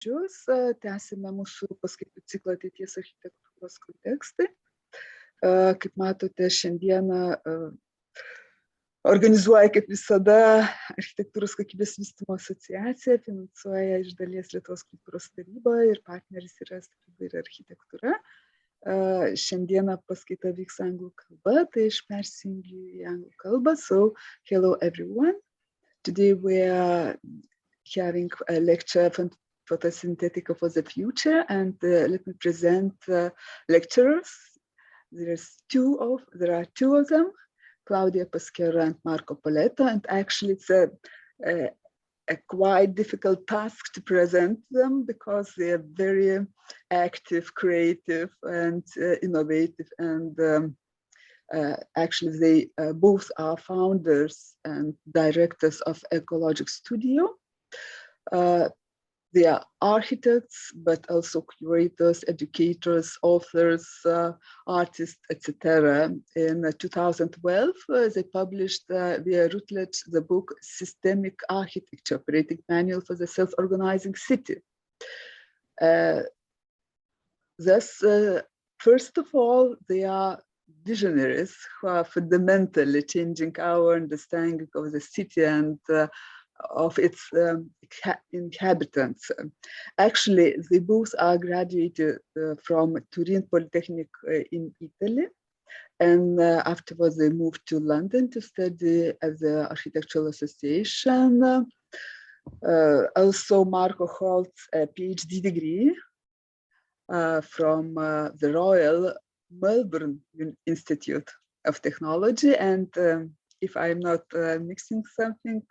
žodžius. Tęsime mūsų paskaitų ciklą ateities architektūros kontekstai. Kaip matote, šiandieną organizuoja, kaip visada, Architektūros kokybės vystymo asociacija, finansuoja iš dalies Lietuvos kultūros taryba ir partneris yra ir architektūra. Šiandieną paskaita vyks anglų kalba, tai aš persijungiu į anglų kalbą. So, hello everyone. Today we are having a lecture from Photosynthetica for the future, and let me present lecturers. There are two of them, Claudia Pasquero and Marco Poletto, and actually it's a quite difficult task to present them because they are very active, creative, and innovative, and actually they both are founders and directors of Ecologic Studio. They are architects, but also curators, educators, authors, artists, etc. In 2012, they published via Routledge the book Systemic Architecture, Operating Manual for the Self-Organizing City. Thus, first of all, they are visionaries who are fundamentally changing our understanding of the city and of its inhabitants. Actually, they both are graduated from Turin Polytechnic in Italy, and afterwards they moved to London to study at the Architectural Association. Also, Marco holds a PhD degree from the Royal Melbourne Institute of Technology, and if I'm not mixing something,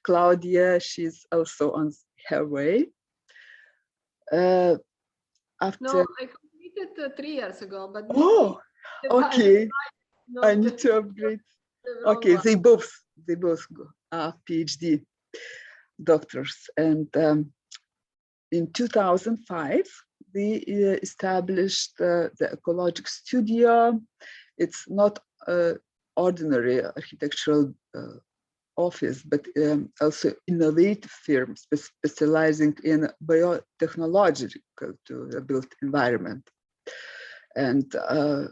Claudia, she's also on her way. No, I completed 3 years ago, but oh, okay. I need to upgrade. Okay, they both are PhD doctors, and in 2005 they established the Ecologic Studio. It's not ordinary architectural office, but also innovative firm specializing in biotechnological to the built environment. And a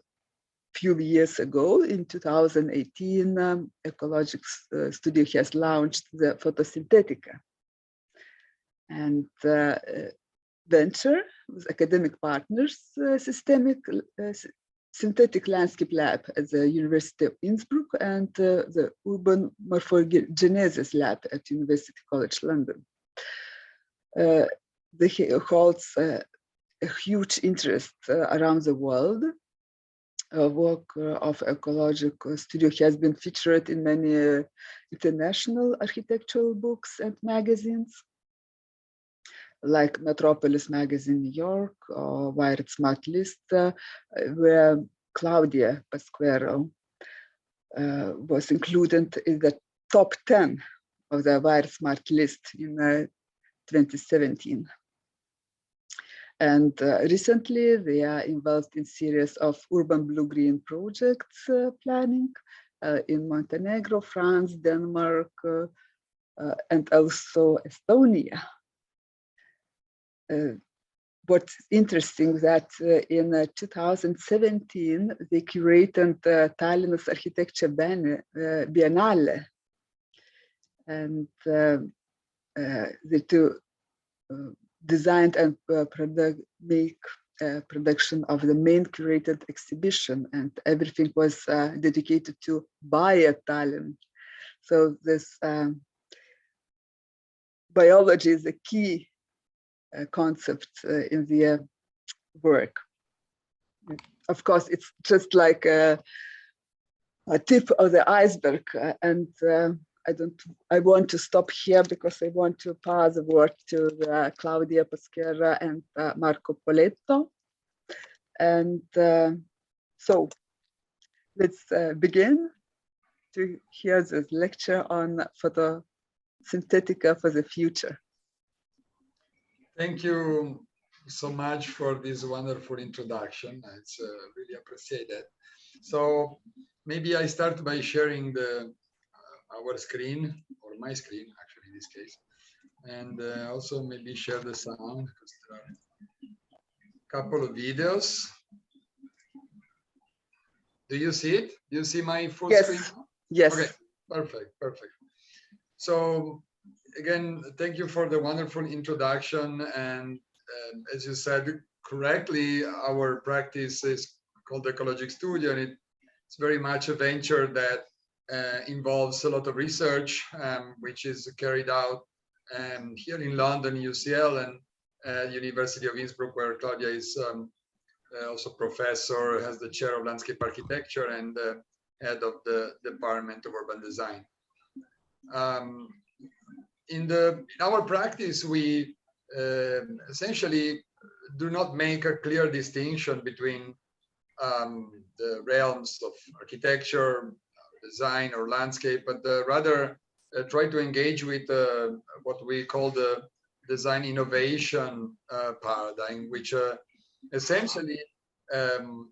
few years ago, in 2018, Ecologic Studio has launched the Photosynthetica, and venture with academic partners, Synthetic Landscape Lab at the University of Innsbruck and the Urban Morphogenesis Lab at University College London. They holds a huge interest around the world. Work of Ecologic Studio has been featured in many international architectural books and magazines, like Metropolis magazine New York or Wired Smart List, where Claudia Pasquero was included in the top 10 of the Wired Smart List in 2017. And recently they are involved in series of urban blue-green projects planning in Montenegro, France, Denmark, and also Estonia. What's interesting that in 2017 they curated Tallinn's Architecture Biennale, and they too designed and make production of the main curated exhibition, and everything was dedicated to Bio-Tallinn. So this biology is a key concept in their work. Of course, it's just like a tip of the iceberg, and I want to stop here because I want to pass the word to Claudia Pasquero and Marco Poletto. And so let's begin to hear this lecture on Photosynthetica for the future. Thank you so much for this wonderful introduction. It's really appreciated. So maybe I start by sharing our screen, or my screen, actually in this case. and also maybe share the sound because there are a couple of videos. Do you see it? Do you see my full screen? Yes. Okay, perfect, perfect. So again, thank you for the wonderful introduction. And as you said correctly, our practice is called Ecologic Studio, and it's very much a venture that involves a lot of research, which is carried out here in London, UCL, and University of Innsbruck, where Claudia is also professor, has the chair of landscape architecture and head of the Department of Urban Design. In our practice, we essentially do not make a clear distinction between the realms of architecture, design, or landscape, but rather try to engage with what we call the design innovation paradigm, which essentially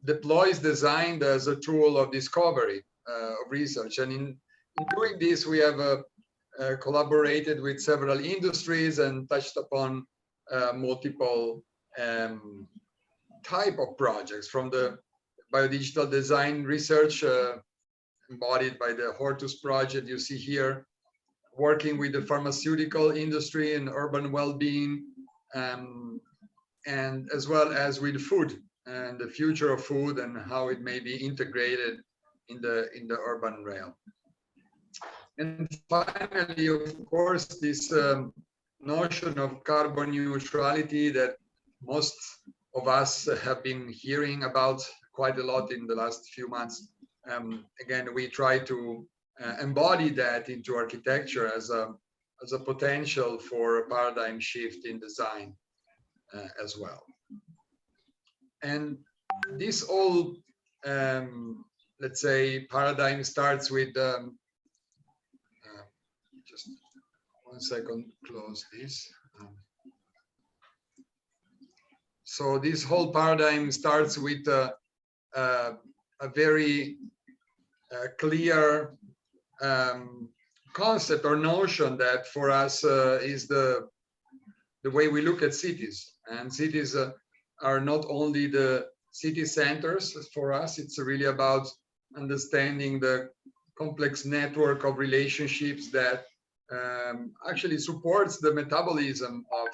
deploys design as a tool of discovery, of research. And in doing this, we have collaborated with several industries and touched upon multiple type of projects, from the biodigital design research embodied by the Hortus project you see here, working with the pharmaceutical industry and urban well-being, and as well as with food and the future of food and how it may be integrated in the urban realm. And finally, of course, this notion of carbon neutrality that most of us have been hearing about quite a lot in the last few months. Again, we try to embody that into architecture as a potential for a paradigm shift in design as well. And this all, let's say, paradigm starts with, just 1 second, close this. So this whole paradigm starts with a very clear concept or notion that for us is the way we look at cities. And cities are not only the city centers. For us, it's really about understanding the complex network of relationships that actually supports the metabolism of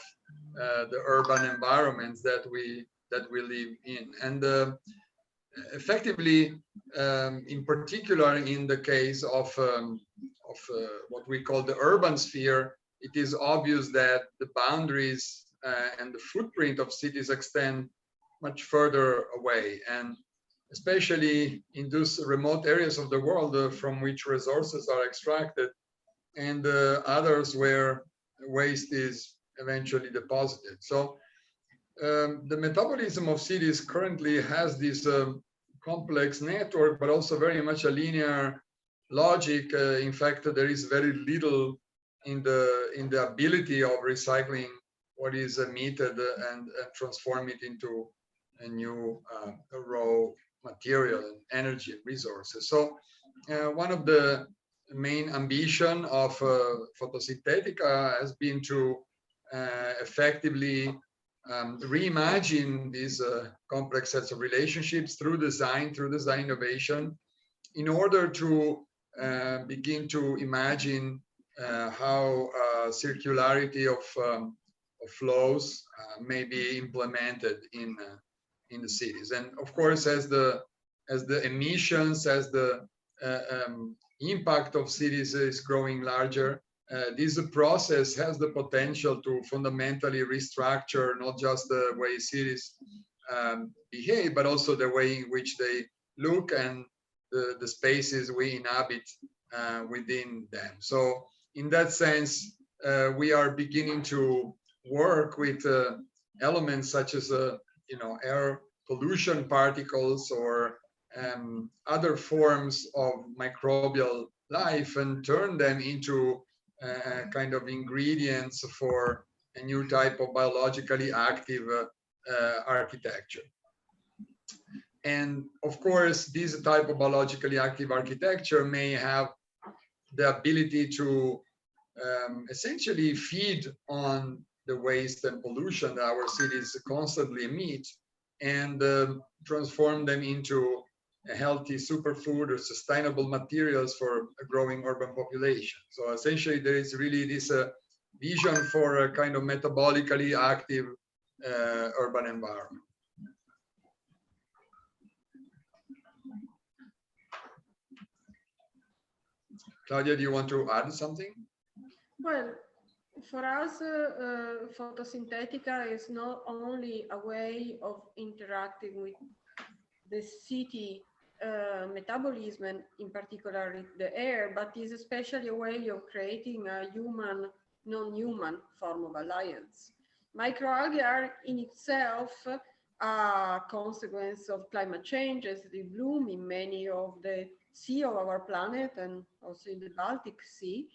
the urban environments that we live in. And effectively, in particular, in the case of what we call the urban sphere, it is obvious that the boundaries and the footprint of cities extend much further away, and especially in those remote areas of the world from which resources are extracted, and others where waste is eventually deposited. So the metabolism of cities currently has this complex network, but also very much a linear logic. In fact, there is very little in the ability of recycling what is emitted and transform it into a new raw material and energy resources. So one of the main ambition of Photosynthetica has been to effectively reimagine these complex sets of relationships through design innovation, in order to begin to imagine how circularity of flows may be implemented in the cities. And of course, as the emissions, as the impact of cities is growing larger, this process has the potential to fundamentally restructure not just the way cities behave, but also the way in which they look and the spaces we inhabit within them. So in that sense, we are beginning to work with elements such as air pollution particles or other forms of microbial life, and turn them into kind of ingredients for a new type of biologically active architecture. And of course, this type of biologically active architecture may have the ability to essentially feed on the waste and pollution that our cities constantly emit, and transform them into a healthy superfood or sustainable materials for a growing urban population. So essentially, there is really this vision for a kind of metabolically active urban environment. Claudia, do you want to add something? Well, for us, Photosynthetica is not only a way of interacting with the city metabolism, and in particular the air, but is especially a way of creating a human, non-human form of alliance. Microalgae are in itself a consequence of climate change, as they bloom in many of the sea of our planet and also in the Baltic Sea.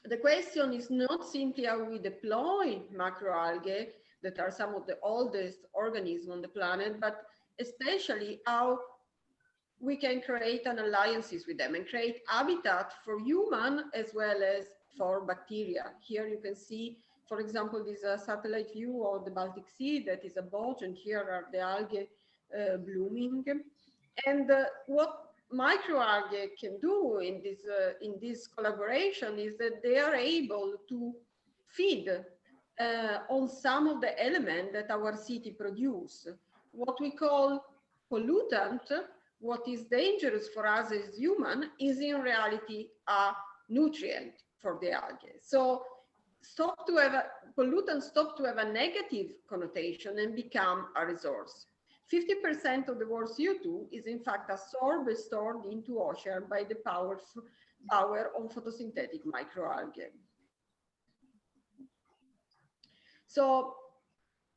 The question is not simply how we deploy macroalgae, that are some of the oldest organisms on the planet, but especially how we can create an alliances with them and create habitat for human as well as for bacteria. Here you can see, for example, this satellite view of the Baltic Sea that is a bulge, and here are the algae blooming. And what microalgae can do in this collaboration is that they are able to feed on some of the elements that our city produce. What we call pollutant, what is dangerous for us as human, is in reality a nutrient for the algae. So pollutants stop to have a negative connotation and become a resource. 50% of the world's CO2 is in fact absorbed and stored into ocean by the power of photosynthetic microalgae. So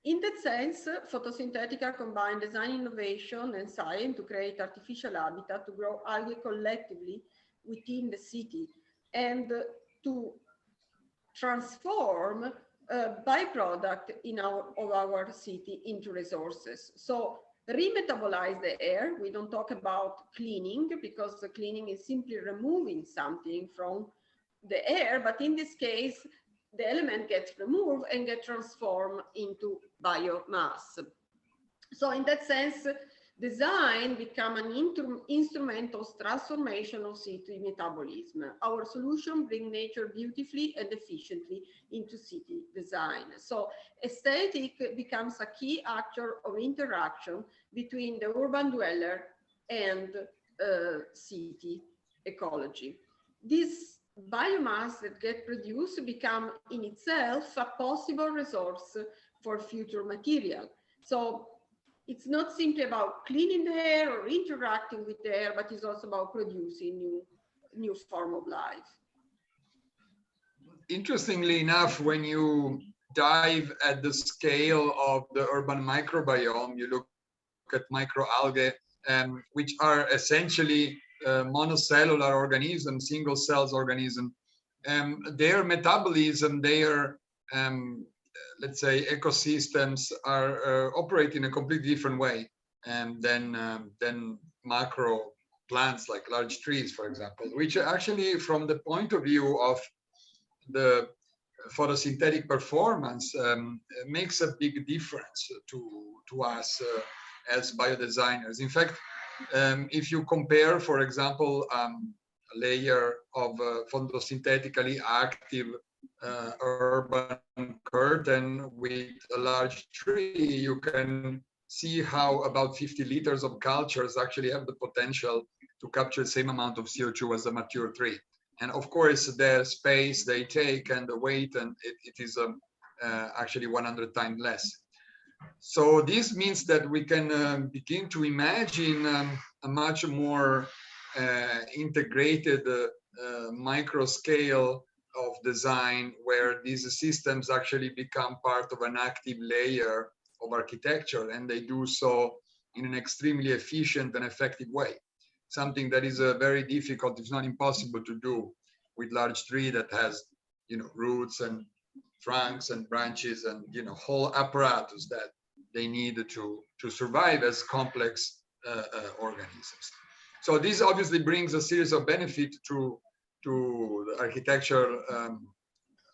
in that sense, Photosynthetica combines design innovation and science to create artificial habitat to grow algae collectively within the city and to transform byproduct of our city into resources. So remetabolize the air. We don't talk about cleaning, because the cleaning is simply removing something from the air, but in this case, the element gets removed and gets transformed into biomass. So in that sense, design become an instrument of transformation of city metabolism. Our solution bring nature beautifully and efficiently into city design. So aesthetic becomes a key actor of interaction between the urban dweller and city ecology. This biomass that get produced become in itself a possible resource for future material. So it's not simply about cleaning the air or interacting with the air, but it's also about producing new form of life. Interestingly enough, when you dive at the scale of the urban microbiome, you look at microalgae, which are essentially monocellular organisms, single cells organism. Their metabolism, their let's say ecosystems are operate in a completely different way than macro plants like large trees, for example, which actually, from the point of view of the photosynthetic performance, makes a big difference to us as biodesigners. In fact, if you compare, for example, a layer of photosynthetically active urban curtain with a large tree, you can see how about 50 liters of cultures actually have the potential to capture the same amount of CO2 as a mature tree. And of course, the space they take and the weight, and it is actually 100 times less. So this means that we can begin to imagine a much more integrated micro scale of design, where these systems actually become part of an active layer of architecture, and they do so in an extremely efficient and effective way. Something that is very difficult, if not impossible, to do with large tree that has, roots and trunks and branches and whole apparatus that they need to survive as complex organisms. So this obviously brings a series of benefits to to the architectural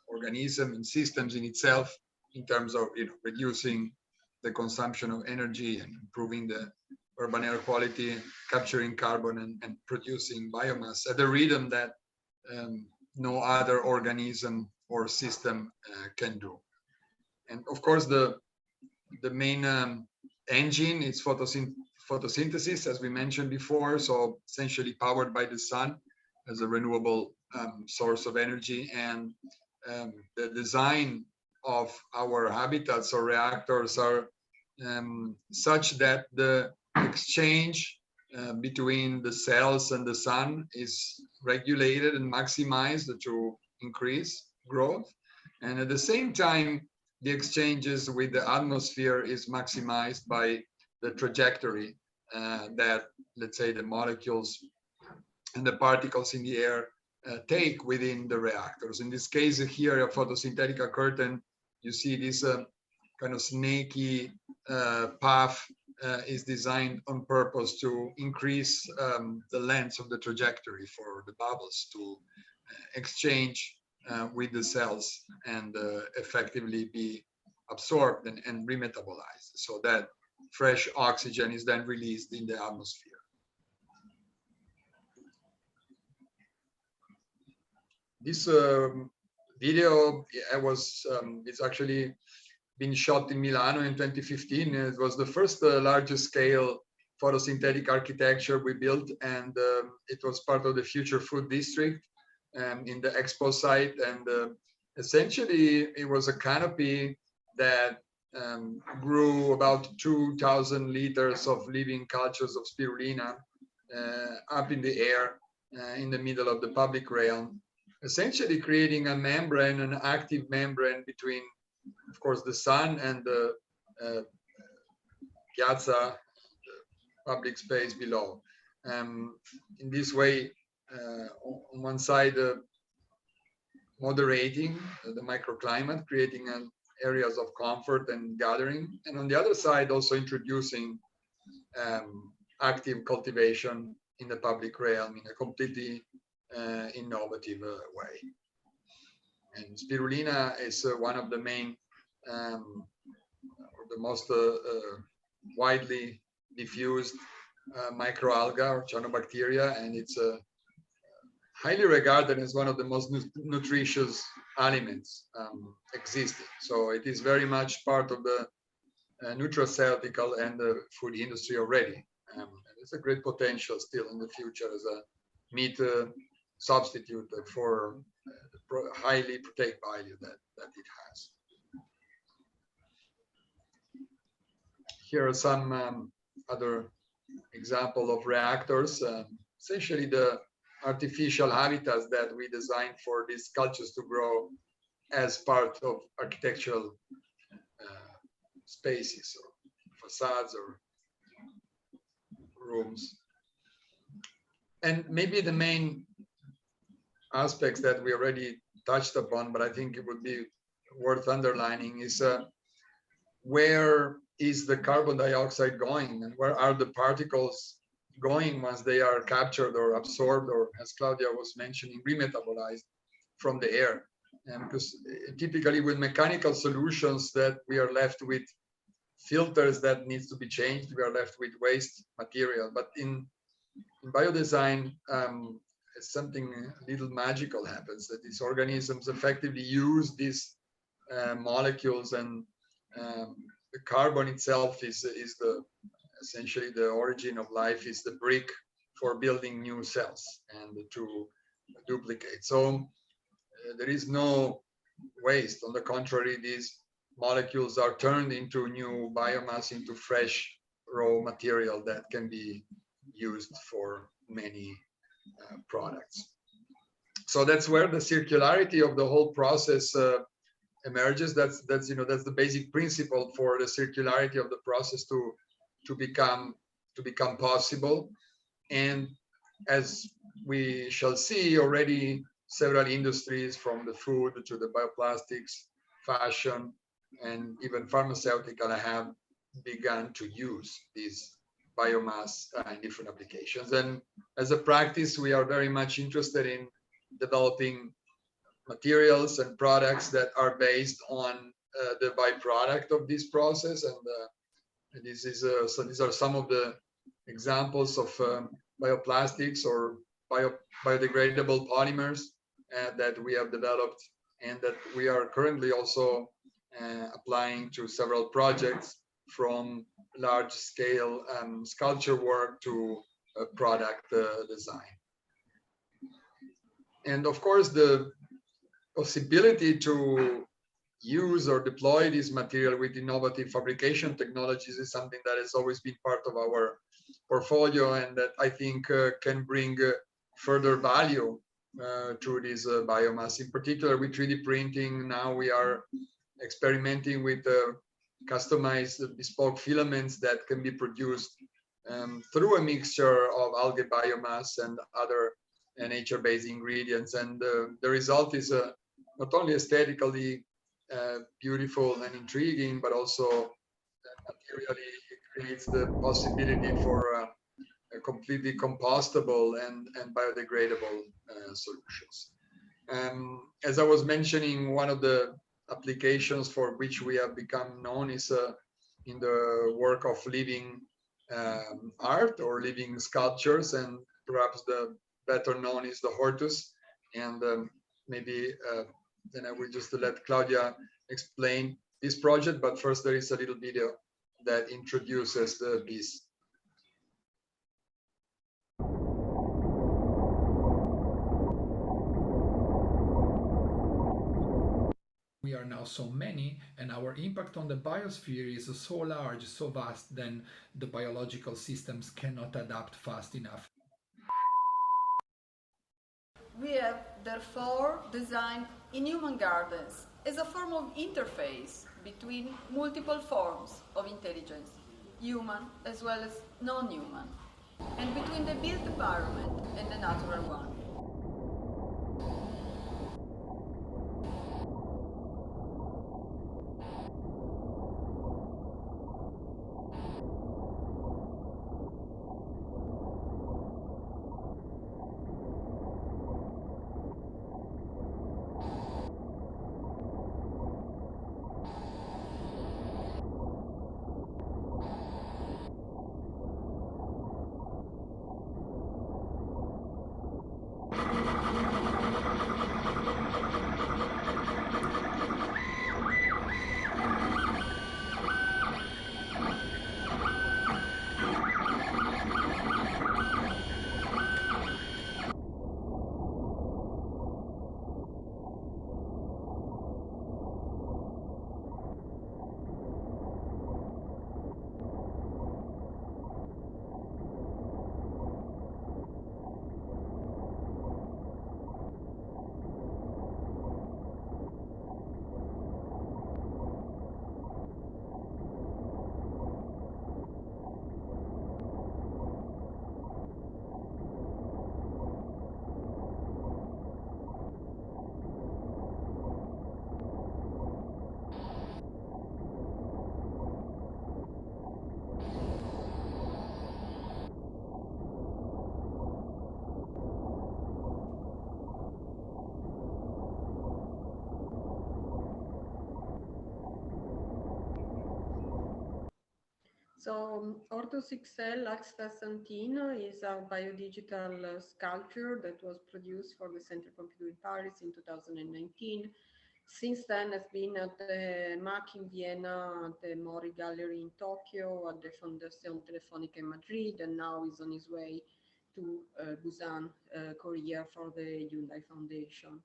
organism and systems in itself, in terms of reducing the consumption of energy and improving the urban air quality, capturing carbon and producing biomass at a rhythm that no other organism or system can do. And of course, the main engine is photosynthesis, as we mentioned before, so essentially powered by the sun as a renewable source of energy. And the design of our habitats or reactors are such that the exchange between the cells and the sun is regulated and maximized to increase growth. And at the same time, the exchanges with the atmosphere is maximized by the trajectory that, let's say, the molecules and the particles in the air take within the reactors. In this case here, a Photosynthetica curtain, you see this kind of snaky path is designed on purpose to increase the length of the trajectory for the bubbles to exchange with the cells and effectively be absorbed and remetabolized, so that fresh oxygen is then released in the atmosphere. This video it's actually been shot in Milano in 2015. It was the first largest scale photosynthetic architecture we built, and it was part of the Future Food District in the expo site. And essentially, it was a canopy that grew about 2,000 liters of living cultures of spirulina up in the air in the middle of the public realm, essentially creating a membrane, an active membrane between, of course, the sun and the piazza, the public space below. In this way, on one side, moderating the microclimate, creating areas of comfort and gathering, and on the other side, also introducing active cultivation in the public realm in a completely innovative way. And spirulina is one of the main, or the most widely diffused microalga or cyanobacteria, and it's highly regarded as one of the most nutritious aliments existing. So it is very much part of the nutraceutical and the food industry already. And it's a great potential still in the future as a meat substitute for the highly protein value that it has. Here are some other example of reactors, essentially the artificial habitats that we designed for these cultures to grow as part of architectural spaces or facades or rooms. And maybe the main aspects that we already touched upon, but I think it would be worth underlining, is where is the carbon dioxide going, and where are the particles going once they are captured or absorbed, or, as Claudia was mentioning, remetabolized from the air. And because typically with mechanical solutions that we are left with filters that needs to be changed, we are left with waste material. But in biodesign, something a little magical happens, that these organisms effectively use these molecules, and the carbon itself is the essentially the origin of life, is the brick for building new cells and to duplicate. So there is no waste. On the contrary, these molecules are turned into new biomass, into fresh raw material that can be used for many products. So that's where the circularity of the whole process emerges. That's the basic principle for the circularity of the process to become possible. And as we shall see, already several industries, from the food to the bioplastics, fashion, and even pharmaceutical, have begun to use these biomass in different applications. And as a practice, we are very much interested in developing materials and products that are based on the byproduct of this process. And this is so these are some of the examples of bioplastics or biodegradable polymers that we have developed and that we are currently also applying to several projects, from large scale sculpture work to product design. And of course, the possibility to use or deploy this material with innovative fabrication technologies is something that has always been part of our portfolio, and that I think can bring further value to this biomass. In particular, with 3D printing, now we are experimenting with customized bespoke filaments that can be produced through a mixture of algae biomass and other nature-based ingredients. And the result is not only aesthetically beautiful and intriguing, but also materially it creates the possibility for completely compostable and biodegradable solutions. As I was mentioning, one of the applications for which we have become known is in the work of living art or living sculptures, and perhaps the better known is the hortus. And maybe then I will just let Claudia explain this project, but first there is a little video that introduces the piece. We are now so many, and our impact on the biosphere is so large, so vast, then the biological systems cannot adapt fast enough. We have therefore designed inhuman gardens as a form of interface between multiple forms of intelligence, human as well as non-human, and between the built environment and the natural one. So Hortus XL Axta-Santino is a biodigital sculpture that was produced for the Centre Pompidou in Paris in 2019. Since then, has been at the MAC in Vienna, at the Mori Gallery in Tokyo, at the Fondazione Telefonica in Madrid, and now is on his way to Busan, Korea, for the Hyundai Foundation.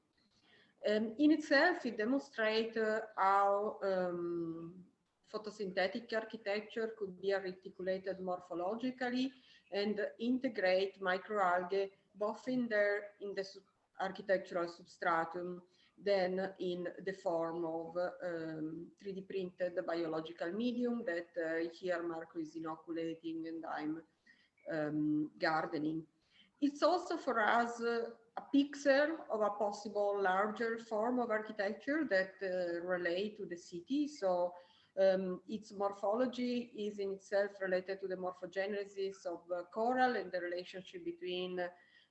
In itself, it demonstrates how photosynthetic architecture could be articulated morphologically and integrate microalgae both in the architectural substratum, then in the form of 3D printed biological medium that here Marco is inoculating and I'm gardening. It's also for us a picture of a possible larger form of architecture that relate to the city. So its morphology is in itself related to the morphogenesis of coral and the relationship between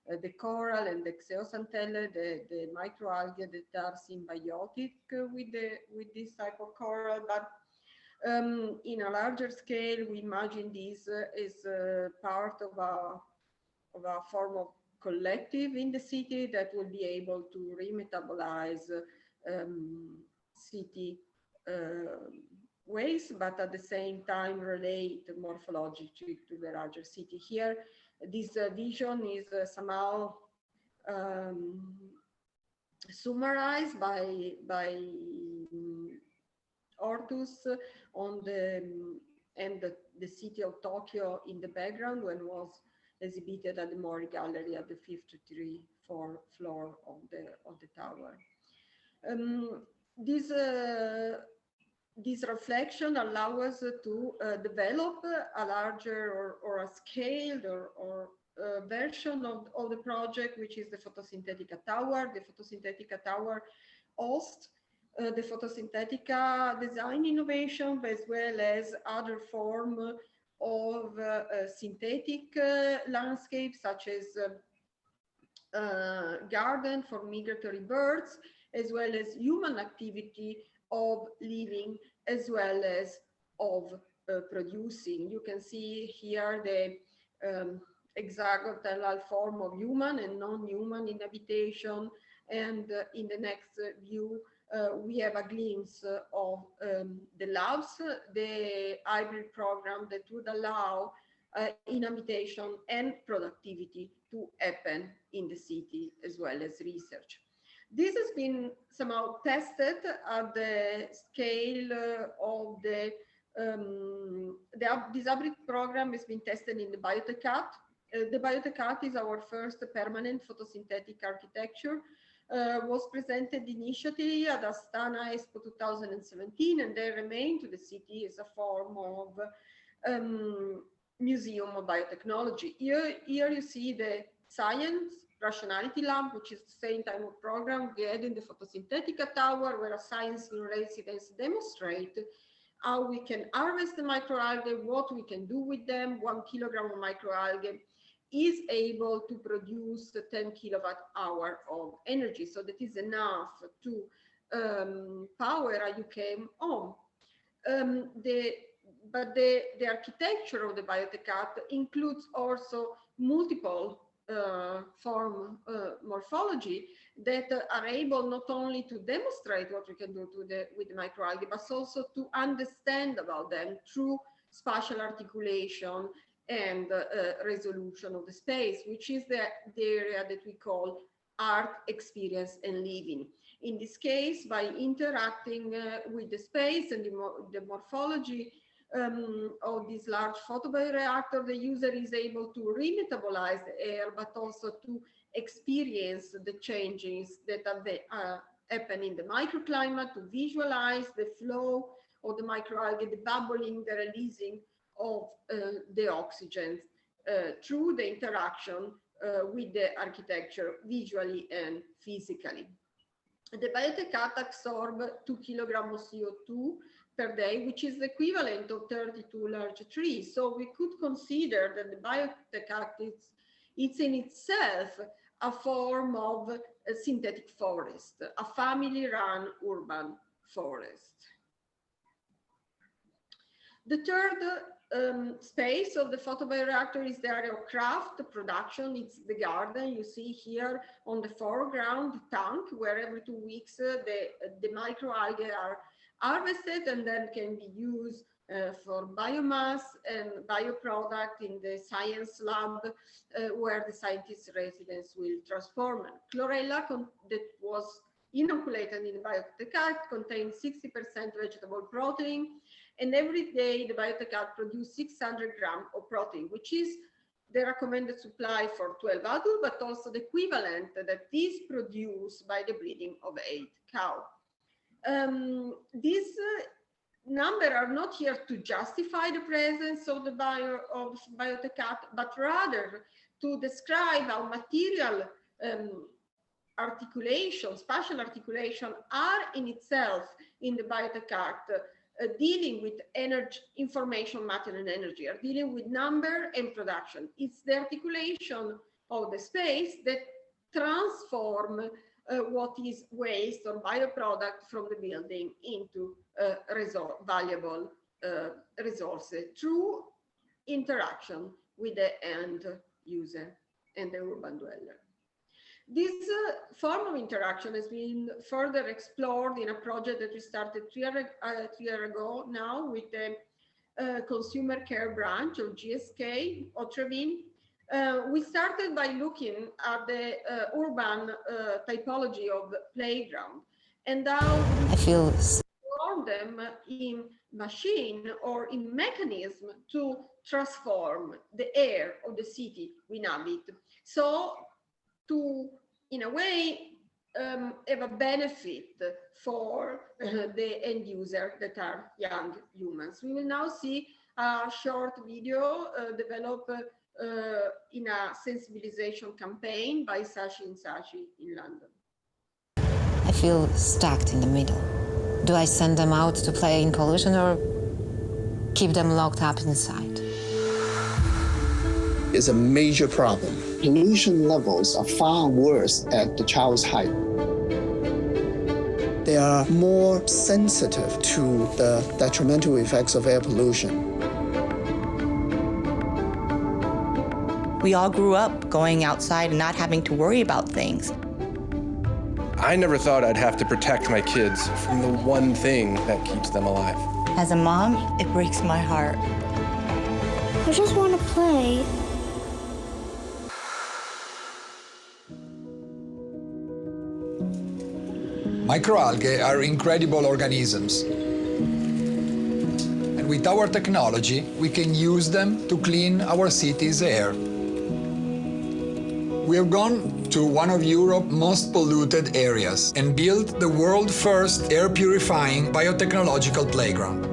the coral and the xeoxanthellae, the microalgae that are symbiotic with this type of coral. But in a larger scale, we imagine this is part of a form of collective in the city that will be able to remetabolize city waste, but at the same time relate morphologically to the larger city. Here, this vision is somehow summarized by Ortus on the city of Tokyo in the background when it was exhibited at the Mori Gallery at the 54th floor of the tower. This reflection allows us to develop a larger or a scaled or version of the project, which is the Photosynthetica Tower. The Photosynthetica Tower hosts the Photosynthetica design innovation, as well as other form of synthetic landscapes, such as garden for migratory birds, as well as human activity of living, as well as of producing. You can see here the hexagonal form of human and non-human in habitation, and in the next view we have a glimpse of the labs, the hybrid program that would allow inhabitation and productivity to happen in the city, as well as research. This has been somehow tested at the scale of this hybrid program has been tested in the Biotech. The Biotech is our first permanent photosynthetic architecture. Was presented initially at Astana Expo 2017, and they remain to the city as a form of museum of biotechnology. Here you see the science rationality lab, which is the same type of program we had in the Photosynthetica Tower, where a science in residence demonstrate how we can harvest the microalgae, what we can do with them. 1 kilogram of microalgae is able to produce 10 kilowatt hour of energy. So that is enough to power a UK home. But the architecture of the Biotech includes also multiple form morphology that are able not only to demonstrate what we can do with the microalgae, but also to understand about them through spatial articulation and resolution of the space, which is the area that we call art, experience, and living. In this case, by interacting with the space and the morphology of this large photobioreactor, the user is able to remetabolize the air, but also to experience the changes that happen in the microclimate, to visualize the flow of the microalgae, the bubbling, the releasing of the oxygen through the interaction with the architecture visually and physically. The Biotech absorbs 2 kilograms of CO2 per day, which is the equivalent of 32 large trees. So we could consider that the Biotech it's in itself a form of a synthetic forest, a family-run urban forest. The third space of the photobioreactor is the area of craft production. It's the garden. You see here on the foreground, the tank, where every 2 weeks the microalgae are harvested and then can be used for biomass and bioproduct in the science lab, where the scientist residents will transform it. Chlorella that was inoculated in the Biotech contains 60% vegetable protein, and every day the Biotech produces 600 grams of protein, which is the recommended supply for 12 adults, but also the equivalent that is produced by the breeding of 8 cows. These numbers are not here to justify the presence of the Biotech, but rather to describe how material articulation, spatial articulation are in itself in the Biotech dealing with energy, information, matter, and energy, are dealing with number and production. It's the articulation of the space that transform what is waste or bioproduct from the building into valuable resources through interaction with the end user and the urban dweller. This form of interaction has been further explored in a project that we started 3 years ago now with the consumer care branch of GSK, Otrevin. We started by looking at the urban typology of the playground and how we transform them in machine or in mechanism to transform the air of the city we inhabit. So to, in a way, have a benefit for the end user that are young humans. We will now see a short video developed in a sensibilization campaign by Sashi and Sashi in London. I feel stuck in the middle. Do I send them out to play in pollution or keep them locked up inside? Is a major problem. Pollution levels are far worse at the child's height. They are more sensitive to the detrimental effects of air pollution. We all grew up going outside and not having to worry about things. I never thought I'd have to protect my kids from the one thing that keeps them alive. As a mom, it breaks my heart. I just want to play. Microalgae are incredible organisms. And with our technology, we can use them to clean our city's air. We have gone to one of Europe's most polluted areas and built the world's first air-purifying biotechnological playground.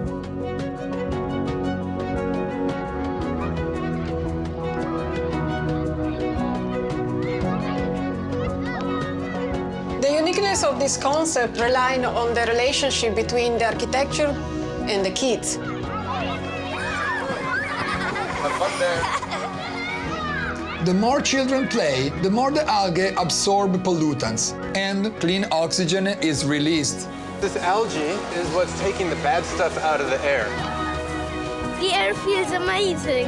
The uniqueness of this concept relies on the relationship between the architecture and the kids. Have fun there. The more children play, the more the algae absorb pollutants and clean oxygen is released. This algae is what's taking the bad stuff out of the air. The air feels amazing.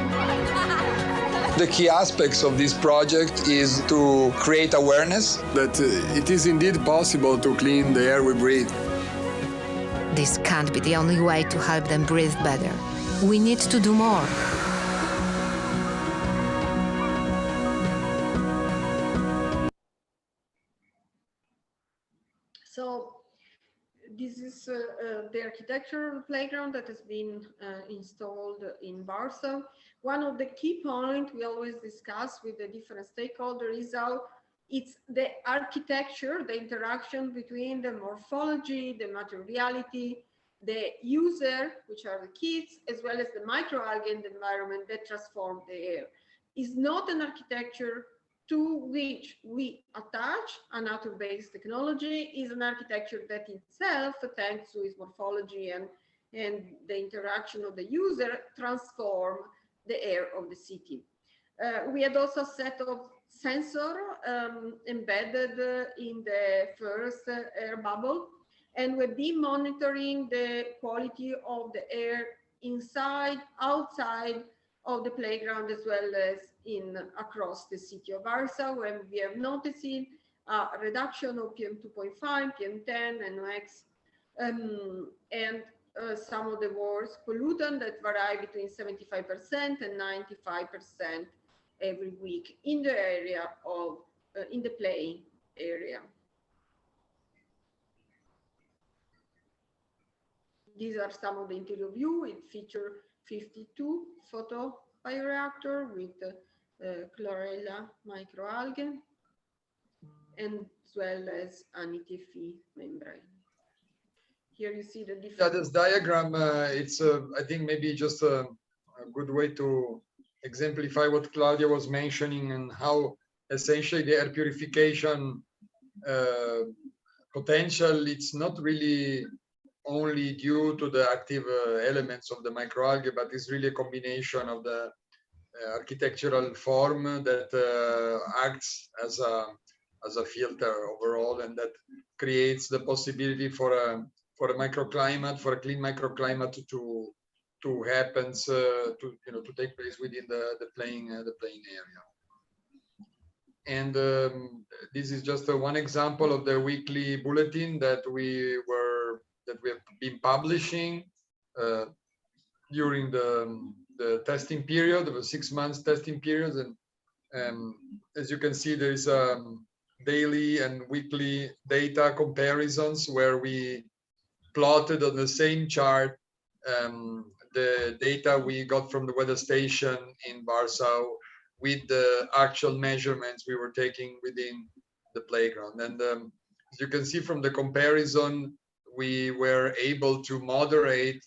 The key aspects of this project is to create awareness that it is indeed possible to clean the air we breathe. This can't be the only way to help them breathe better. We need to do more. So this is the architectural playground that has been installed in Warsaw. One of the key points we always discuss with the different stakeholders is how it's the architecture, the interaction between the morphology, the materiality, the user, which are the kids, as well as the microalgae in the environment that transform the air. It's not an architecture to which we attach a nature-based technology. Is an architecture that itself, thanks to its morphology and the interaction of the user, transform the air of the city. We had also a set of sensors embedded in the first air bubble, and we've been monitoring the quality of the air inside, outside of the playground, as well as across the city of Warsaw, when we have noticed a reduction of PM2.5, PM10, NOx, and some of the worst pollutants that vary between 75% and 95% every week in the area of, in the playing area. These are some of the interior view. It features 52 photo bioreactor with chlorella microalgae, and as well as an ETFE membrane. Here you see the different. Yeah, this diagram, it's I think maybe just a good way to exemplify what Claudia was mentioning and how essentially the air purification potential, it's not really only due to the active elements of the microalgae, but it's really a combination of the architectural form that acts as a filter overall, and that creates the possibility for a microclimate, for a clean microclimate to happen, to take place within the playing area. And this is just one example of the weekly bulletin that we have been publishing during the testing period of a 6 months testing period. And as you can see, there is daily and weekly data comparisons where we plotted on the same chart the data we got from the weather station in Warsaw with the actual measurements we were taking within the playground. And as you can see from the comparison, we were able to moderate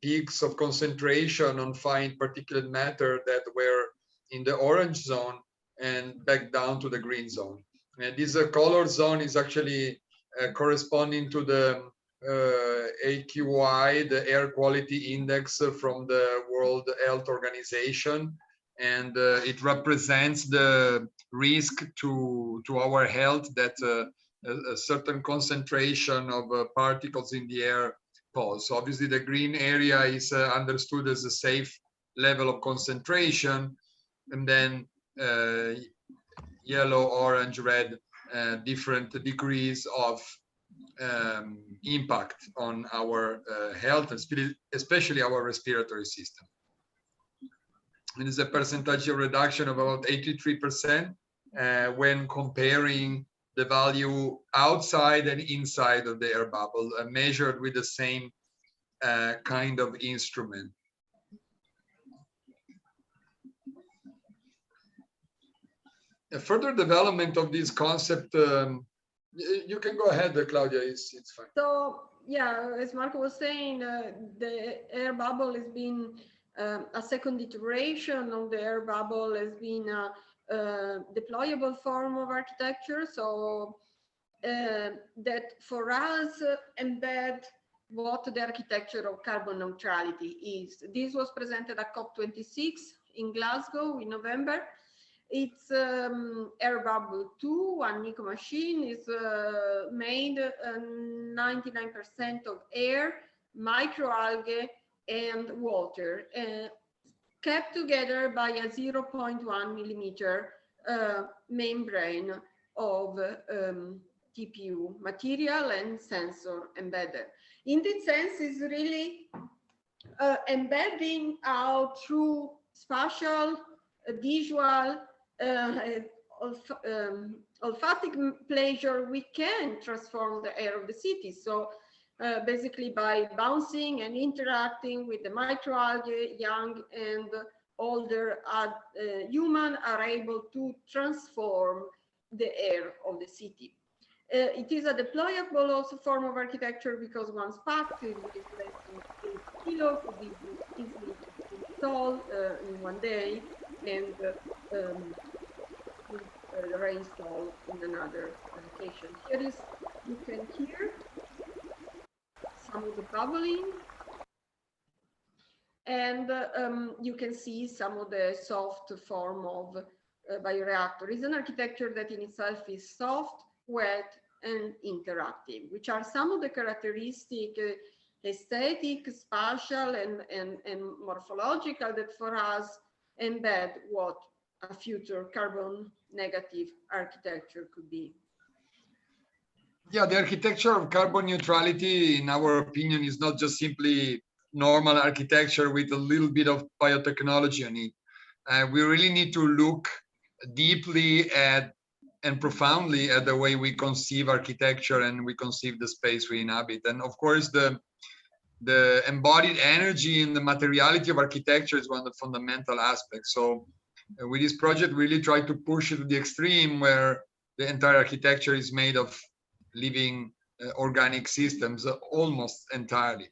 peaks of concentration on fine particulate matter that were in the orange zone and back down to the green zone. And this color zone is actually corresponding to the AQI, the air quality index from the World Health Organization, and it represents the risk to our health that a certain concentration of particles in the air pose. So obviously the green area is understood as a safe level of concentration, and then yellow, orange, red, different degrees of impact on our health, especially our respiratory system. It is a percentage of reduction of about 83% when comparing the value outside and inside of the air bubble, measured with the same kind of instrument. A further development of this concept, you can go ahead, Claudia, it's fine. So, yeah, as Marco was saying, the air bubble has been a second iteration of the air bubble, has been a deployable form of architecture. So that for us embed what the architecture of carbon neutrality is. This was presented at COP26 in Glasgow in November. It's air bubble 2, one eco machine is made 99% of air, microalgae, and water, kept together by a 0.1 millimeter membrane of TPU material and sensor embedded. In this sense, is really embedding out through spatial, visual, olfactic pleasure, we can transform the air of the city. So basically by bouncing and interacting with the microalgae, young and older human are able to transform the air of the city. It is a deployable also form of architecture because once packed, it is less than 8 kilos, could be easily installed in one day and reinstall in another location. Here is, you can hear some of the bubbling, and you can see some of the soft form of bioreactor. It's an architecture that in itself is soft, wet, and interactive, which are some of the characteristic aesthetic, spatial, and morphological that for us embed what a future carbon negative architecture could be. Yeah, the architecture of carbon neutrality, in our opinion, is not just simply normal architecture with a little bit of biotechnology on it. We really need to look deeply at and profoundly at the way we conceive architecture and we conceive the space we inhabit. And of course, the embodied energy and the materiality of architecture is one of the fundamental aspects. So with this project, we really try to push it to the extreme where the entire architecture is made of living organic systems almost entirely.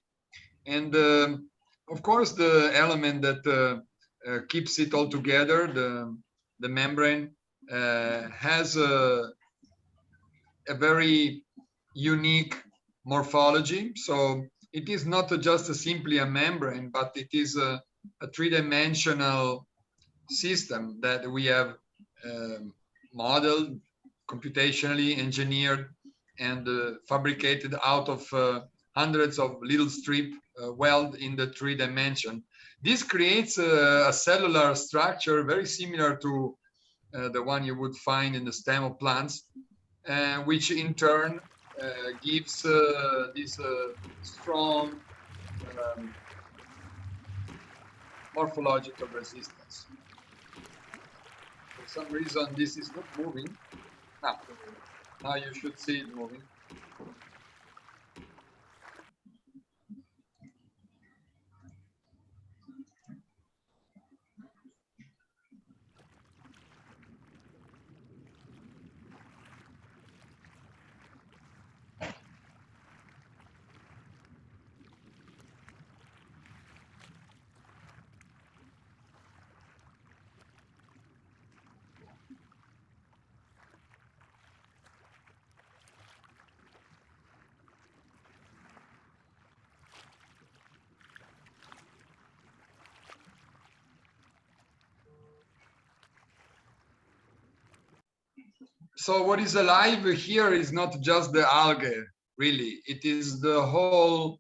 And of course, the element that keeps it all together, the membrane, has a very unique morphology. So it is not just simply a membrane, but it is a three-dimensional system that we have modeled, computationally engineered, and fabricated out of hundreds of little strips welded in the 3 dimension. This creates a cellular structure very similar to the one you would find in the stem of plants, which in turn gives this strong morphological resistance. For some reason, this is not moving. Now you should see it moving. So what is alive here is not just the algae, really. It is the whole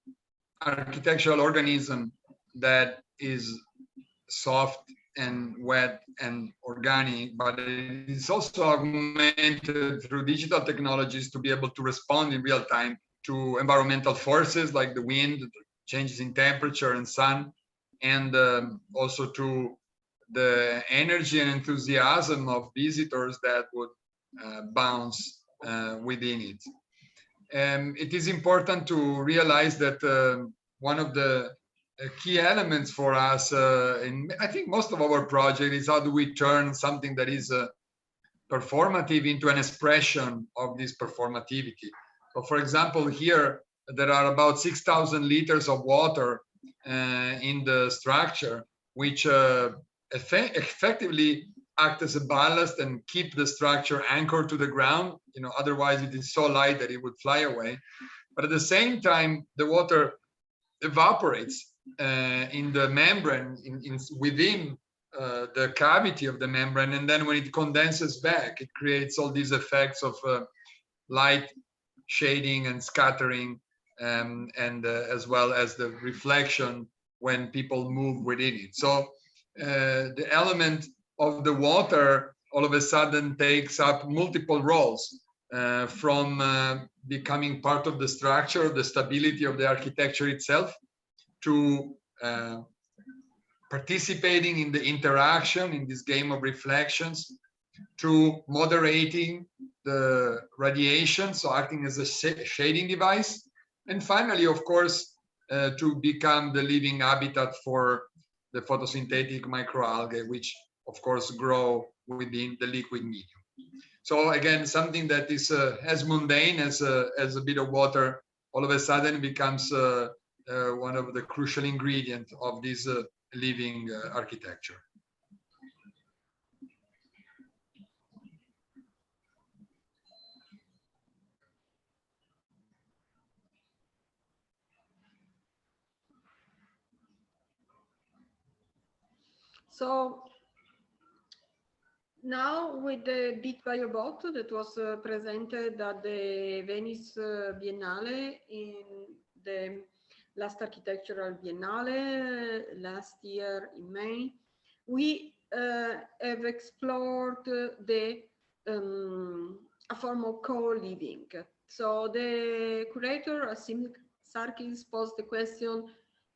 architectural organism that is soft and wet and organic, but it is also augmented through digital technologies to be able to respond in real time to environmental forces like the wind, changes in temperature and sun, and also to the energy and enthusiasm of visitors that would bounce within it. It is important to realize that one of the key elements for us in I think most of our project is how do we turn something that is performative into an expression of this performativity. So for example, here there are about 6,000 liters of water in the structure, which effectively act as a ballast and keep the structure anchored to the ground. Otherwise it is so light that it would fly away. But at the same time, the water evaporates in the membrane, within the cavity of the membrane, and then when it condenses back, it creates all these effects of light shading and scattering, and as well as the reflection when people move within it. So the element of the water all of a sudden takes up multiple roles, from becoming part of the structure, the stability of the architecture itself, to participating in the interaction in this game of reflections, to moderating the radiation, so acting as a shading device, and finally, of course, to become the living habitat for the photosynthetic microalgae, which of course grow within the liquid medium. So again, something that is as mundane as a bit of water all of a sudden becomes one of the crucial ingredients of this living architecture. So now with the Bit Biobot that was presented at the Venice Biennale in the last architectural biennale last year in May, we have explored a form of co-living. So the curator, Asim Sarkis, posed the question,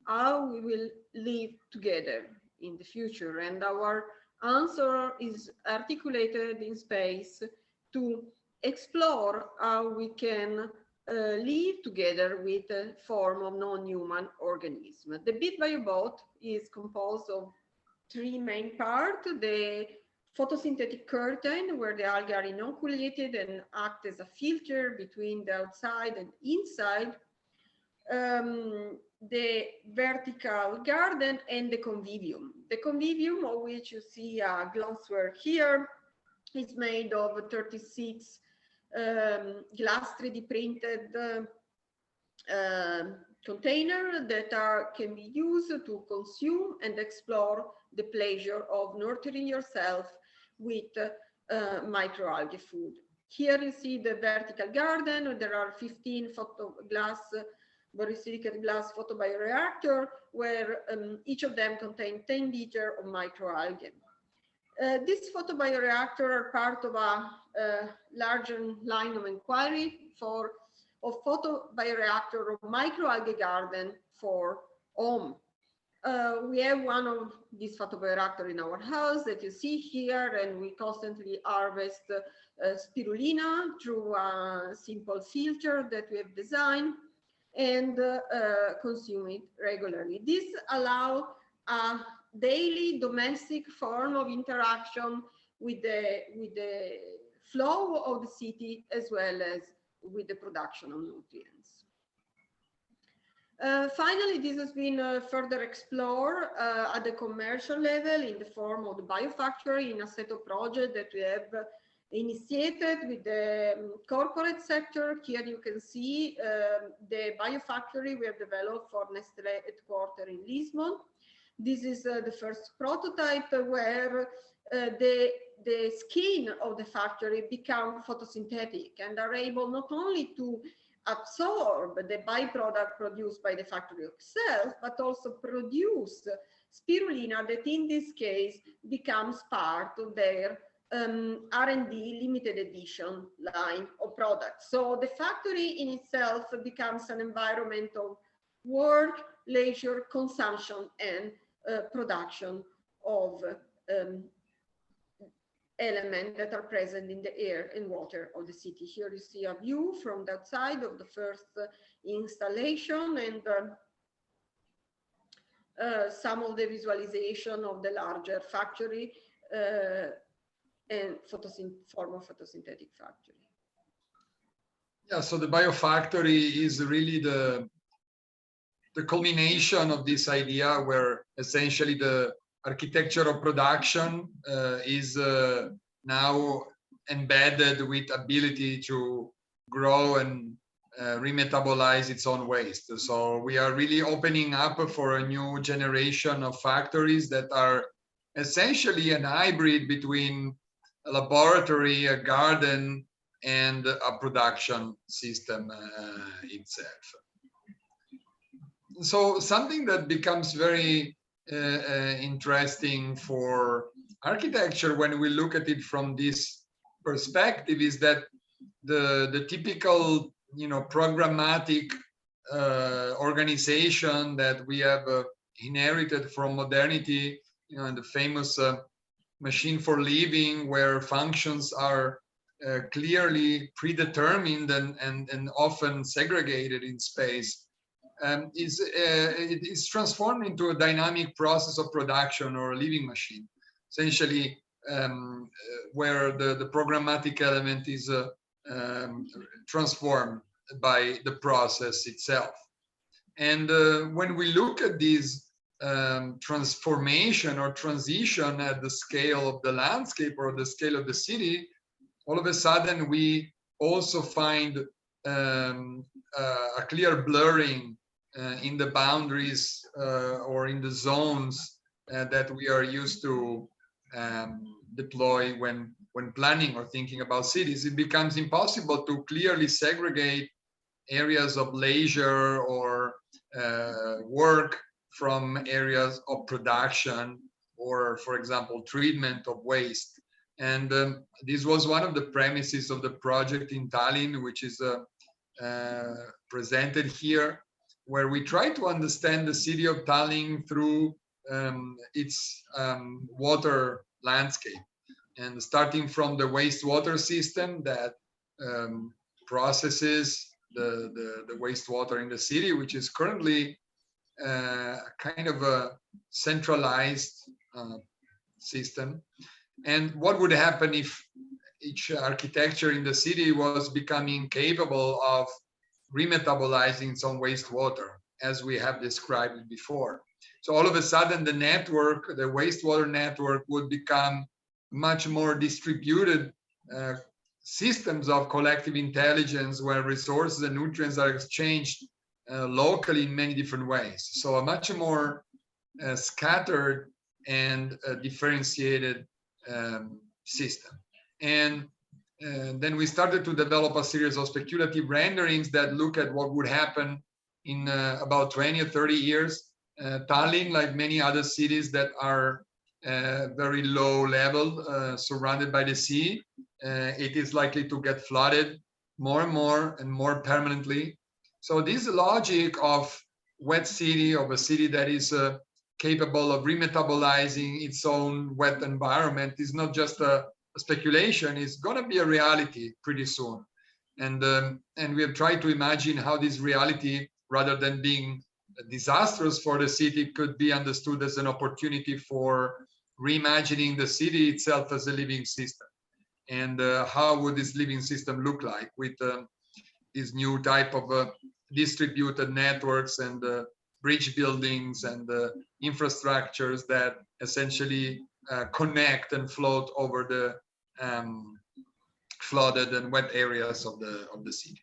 how we will live together in the future, and our answer is articulated in space to explore how we can live together with a form of non-human organism. The Bit Biobot is composed of 3 main parts: the photosynthetic curtain, where the algae are inoculated and act as a filter between the outside and inside, the vertical garden, and the convivium. The convivium, of which you see a glassware here, is made of 36 glass 3D printed container that can be used to consume and explore the pleasure of nurturing yourself with microalgae food. Here you see the vertical garden. There are 15 borosilicate glass photobioreactor where each of them contain 10 liters of microalgae. These photobioreactors are part of a larger line of inquiry of photobioreactor of microalgae garden for home. We have one of these photobioreactors in our house that you see here, and we constantly harvest spirulina through a simple filter that we have designed and consume it regularly. This allows a daily domestic form of interaction with the flow of the city as well as with the production of nutrients. Finally, this has been further explored at the commercial level in the form of the biofactory in a set of projects that we have initiated with the corporate sector. Here you can see the biofactory we have developed for Nestlé headquarters in Lisbon. This is the first prototype where the skin of the factory become photosynthetic and are able not only to absorb the byproduct produced by the factory itself, but also produce spirulina that in this case becomes part of their R&D limited edition line of products. So the factory in itself becomes an environment of work, leisure, consumption, and production of elements that are present in the air and water of the city. Here you see a view from the outside of the first installation and some of the visualization of the larger factory and form of photosynthetic factory. Yeah, so the biofactory is really the culmination of this idea where essentially the architecture of production is now embedded with ability to grow and remetabolize its own waste. So we are really opening up for a new generation of factories that are essentially an hybrid between a laboratory, a garden, and a production system itself. So something that becomes very interesting for architecture when we look at it from this perspective is that the typical, programmatic organization that we have inherited from modernity, and the famous machine for living, where functions are clearly predetermined and often segregated in space, it is transformed into a dynamic process of production or a living machine, essentially, where the programmatic element is transformed by the process itself. And when we look at this transformation or transition at the scale of the landscape or the scale of the city, all of a sudden we also find a clear blurring in the boundaries or in the zones that we are used to deploy when planning or thinking about cities. It becomes impossible to clearly segregate areas of leisure or work from areas of production or, for example, treatment of waste. And this was one of the premises of the project in Tallinn, which is presented here, where we try to understand the city of Tallinn through its water landscape, and starting from the wastewater system that processes the wastewater in the city, which is currently kind of a centralized system. And what would happen if each architecture in the city was becoming capable of remetabolizing some wastewater, as we have described it before? So all of a sudden, the network, the wastewater network, would become much more distributed systems of collective intelligence, where resources and nutrients are exchanged locally in many different ways. So a much more scattered and differentiated system. And then we started to develop a series of speculative renderings that look at what would happen in about 20 or 30 years. Tallinn, like many other cities that are very low level, surrounded by the sea, it is likely to get flooded more and more permanently. So this logic of wet city, of a city that is capable of remetabolizing its own wet environment, is not just a speculation, it's going to be a reality pretty soon. And we have tried to imagine how this reality, rather than being disastrous for the city, could be understood as an opportunity for reimagining the city itself as a living system. And how would this living system look like with this new type of distributed networks and bridge buildings and infrastructures that essentially connect and float over the flooded and wet areas of the city.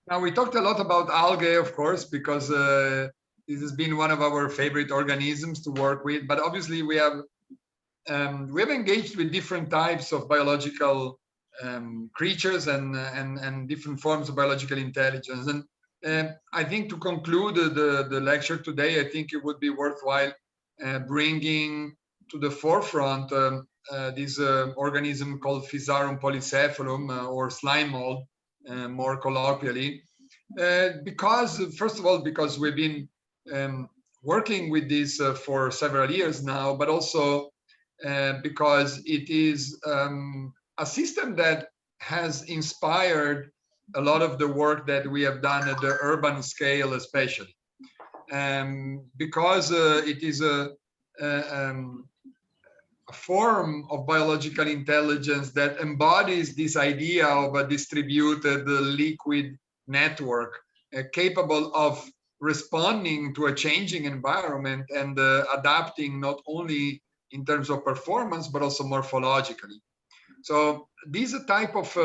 Now, we talked a lot about algae, of course, because this has been one of our favorite organisms to work with. But obviously, we have engaged with different types of biological creatures and different forms of biological intelligence. And I think to conclude the lecture today, I think it would be worthwhile bringing to the forefront this organism called Physarum polycephalum, or slime mold, more colloquially, because, first of all, because we've been working with this for several years now, but also because it is a system that has inspired a lot of the work that we have done at the urban scale, especially, because it is a form of biological intelligence that embodies this idea of a distributed liquid network capable of responding to a changing environment and adapting not only in terms of performance, but also morphologically. So this type of,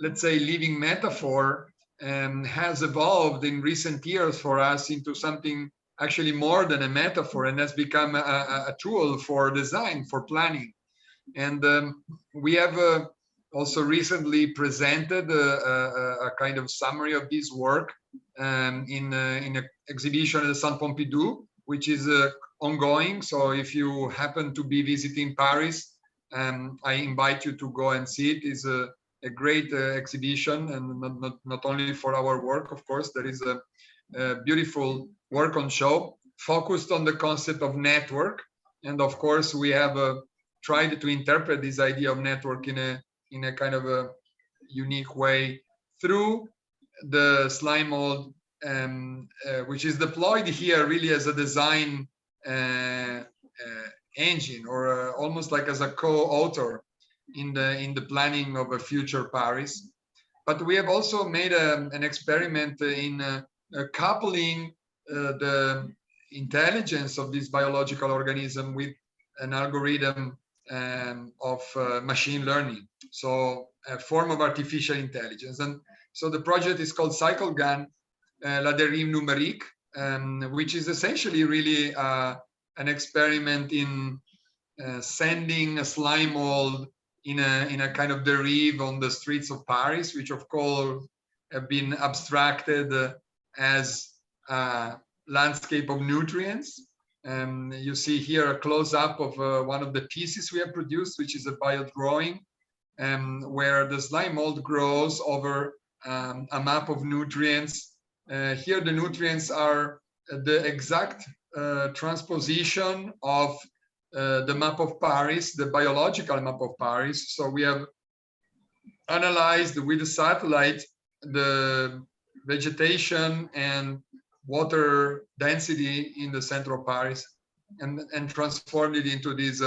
let's say, living metaphor has evolved in recent years for us into something actually more than a metaphor, and has become a tool for design, for planning. And we have also recently presented a kind of summary of this work in an exhibition at the Centre Pompidou, which is ongoing. So if you happen to be visiting Paris, I invite you to go and see it. It's a great exhibition, and not only for our work, of course. There is a beautiful work on show focused on the concept of network. And of course, we have tried to interpret this idea of network in a kind of a unique way through the slime mold, which is deployed here really as a design engine, or almost like as a co-author in the planning of a future Paris. But we have also made an experiment in coupling the intelligence of this biological organism with an algorithm of machine learning, so a form of artificial intelligence. And so the project is called CycleGAN, La Dérive Numérique, which is essentially really an experiment in sending a slime mold in a kind of derive on the streets of Paris, which of course have been abstracted as a landscape of nutrients. You see here a close-up of one of the pieces we have produced, which is a bio drawing where the slime mold grows over a map of nutrients. Here the nutrients are the exact transposition of the map of Paris, the biological map of Paris. So we have analyzed with the satellite the vegetation and water density in the center of Paris, and transformed it into these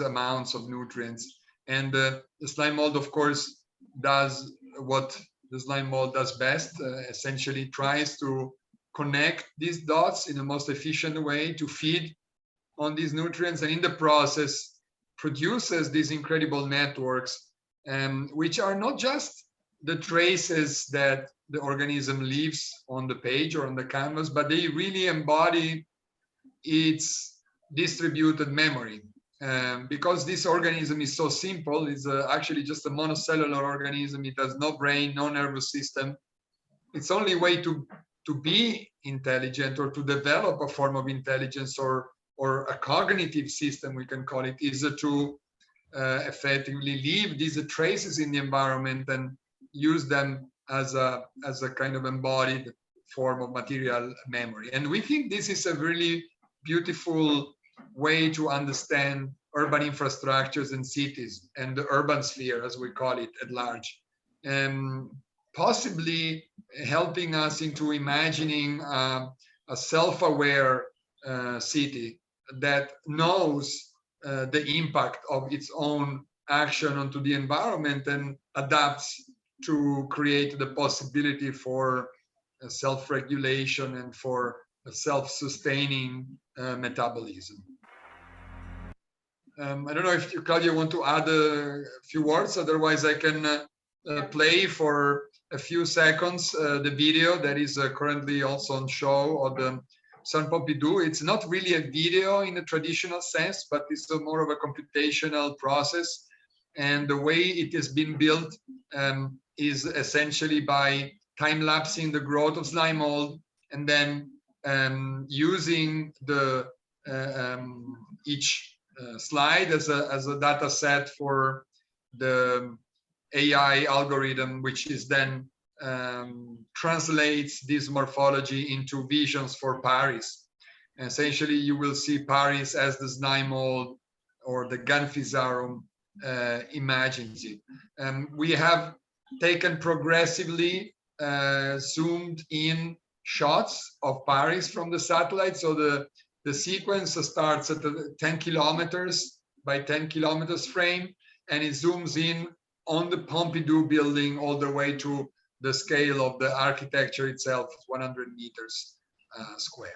amounts of nutrients. And the slime mold, of course, does what the slime mold does best, essentially tries to connect these dots in the most efficient way to feed on these nutrients, and in the process produces these incredible networks, which are not just the traces that the organism leaves on the page or on the canvas, but they really embody its distributed memory. Because this organism is so simple, it's actually just a monocellular organism. It has no brain, no nervous system. Its only way to be intelligent or to develop a form of intelligence or a cognitive system, we can call it, is to effectively leave these traces in the environment and use them as a kind of embodied form of material memory. And we think this is a really beautiful way to understand urban infrastructures and cities and the urban sphere, as we call it, at large, possibly helping us into imagining a self-aware city that knows the impact of its own action onto the environment and adapts to create the possibility for self-regulation and for a self-sustaining metabolism. I don't know if you, Claudia, want to add a few words. Otherwise, I can play for a few seconds the video that is currently also on show on the San Pompidou. It's not really a video in the traditional sense, but it's more of a computational process. And the way it has been built is essentially by time-lapsing the growth of slime mold, and then using the each slide as a data set for the AI algorithm, which is then translates this morphology into visions for Paris. Essentially, you will see Paris as the slime mold or the Ganfisarum imagines it. We have taken progressively zoomed in shots of Paris from the satellite. So the sequence starts at the 10 kilometers by 10 kilometers frame, and it zooms in on the Pompidou building all the way to the scale of the architecture itself, 100 meters square.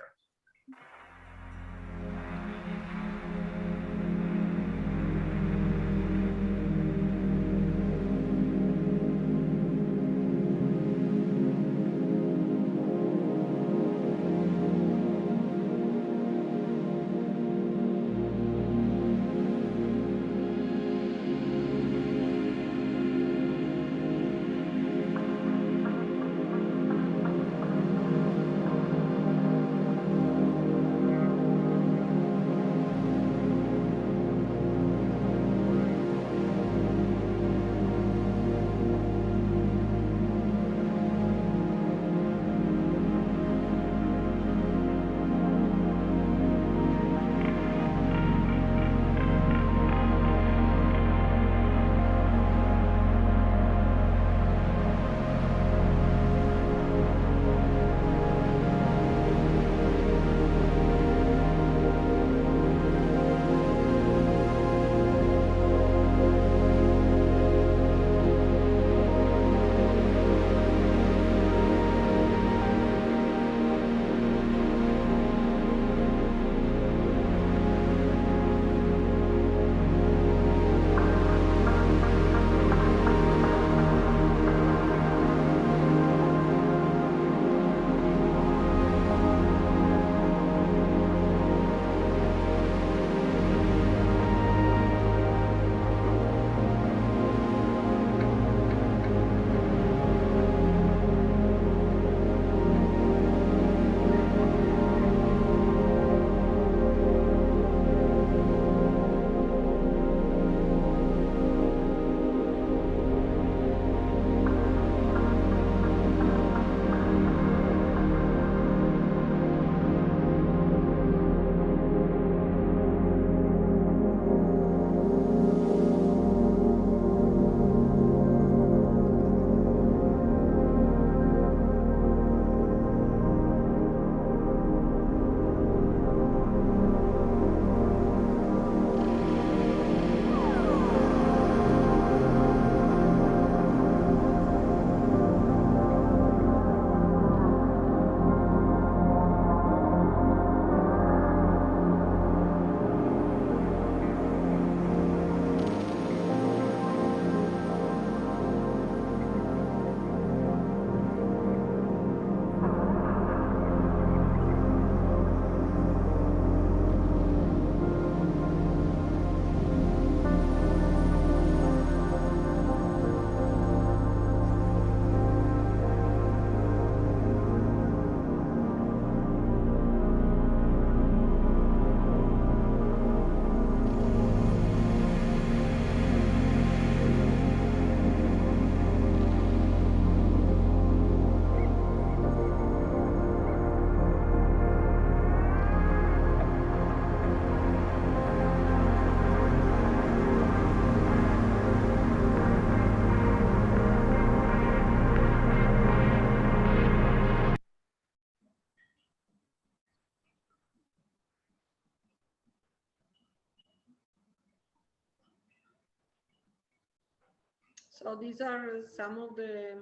So these are some of the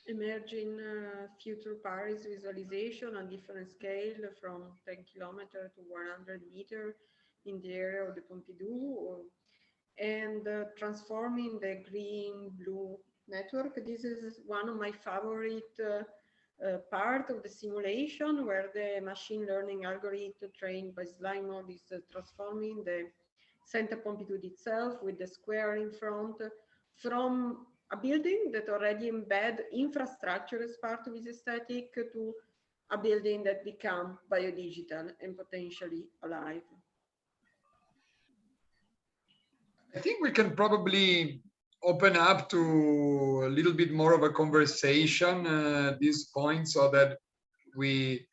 emerging future Paris visualization on different scale, from 10 kilometers to 100 meters in the area of the Pompidou, and transforming the green-blue network. This is one of my favorite part of the simulation, where the machine learning algorithm trained by slime mode is transforming the Center Pompidou itself with the square in front from a building that already embed infrastructure as part of its aesthetic to a building that become biodigital and potentially alive. I think we can probably open up to a little bit more of a conversation at this point, so that we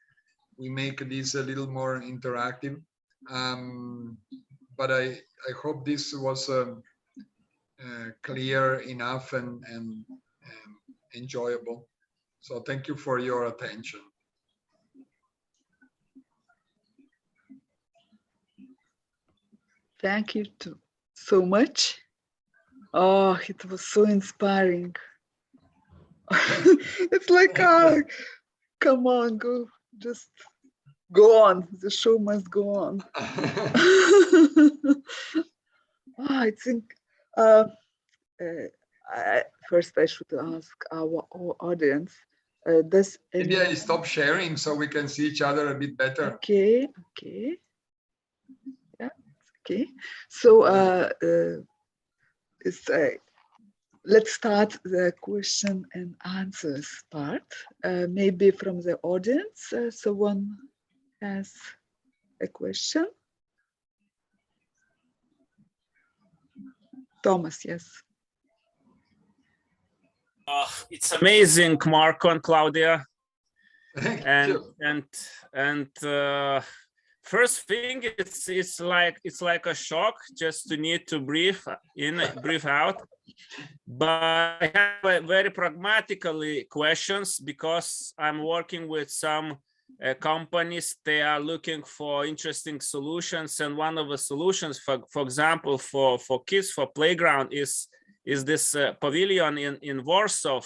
make this a little more interactive. But I hope this was clear enough and enjoyable. So thank you for your attention. Thank you so much. Oh, it was so inspiring. It's like, oh, come on, just go on. The show must go on. I think first I should ask our audience. Does maybe I stop sharing so we can see each other a bit better. Okay. Yeah, okay. So let's start the question and answers part. Maybe from the audience, someone has a question. Thomas, yes. It's amazing, Marco and Claudia. Thank you. And first thing, it's like a shock just to need to breathe in, breathe out. But I have very pragmatically questions, because I'm working with some companies. They are looking for interesting solutions, and one of the solutions, for example, for kids, for playground, is this pavilion in Warsaw.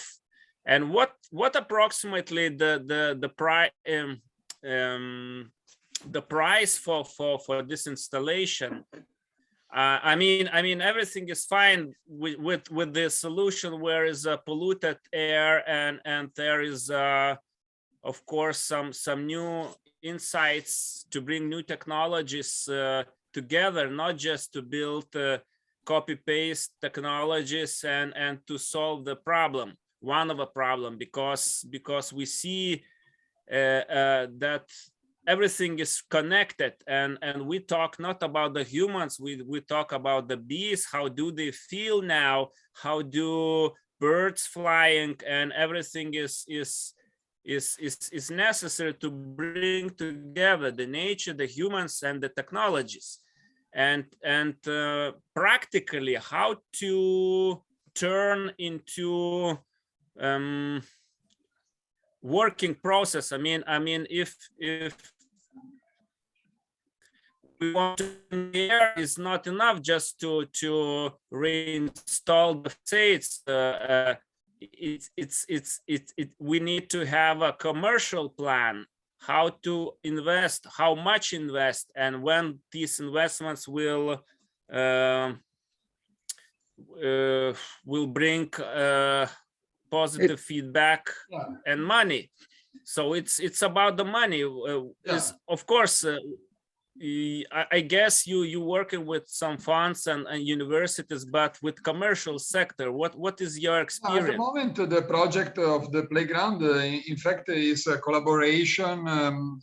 And what approximately the price for this installation? I mean everything is fine with the solution, where is polluted air, and there is of course some new insights to bring new technologies together, not just to build copy-paste technologies and to solve the problem, one of a problem, because we see that everything is connected, and we talk not about the humans, we talk about the bees. How do they feel now? How do birds flying? And everything is necessary to bring together the nature, the humans, and the technologies, and practically how to turn into working process. I mean, if we want to air, is not enough just to reinstall the facades. We need to have a commercial plan, how to invest, how much invest, and when these investments will bring positive feedback and money. So it's about the money. Of course, I guess you working with some funds and universities, but with commercial sector, what is your experience? At the moment, the project of the playground, in fact, is a collaboration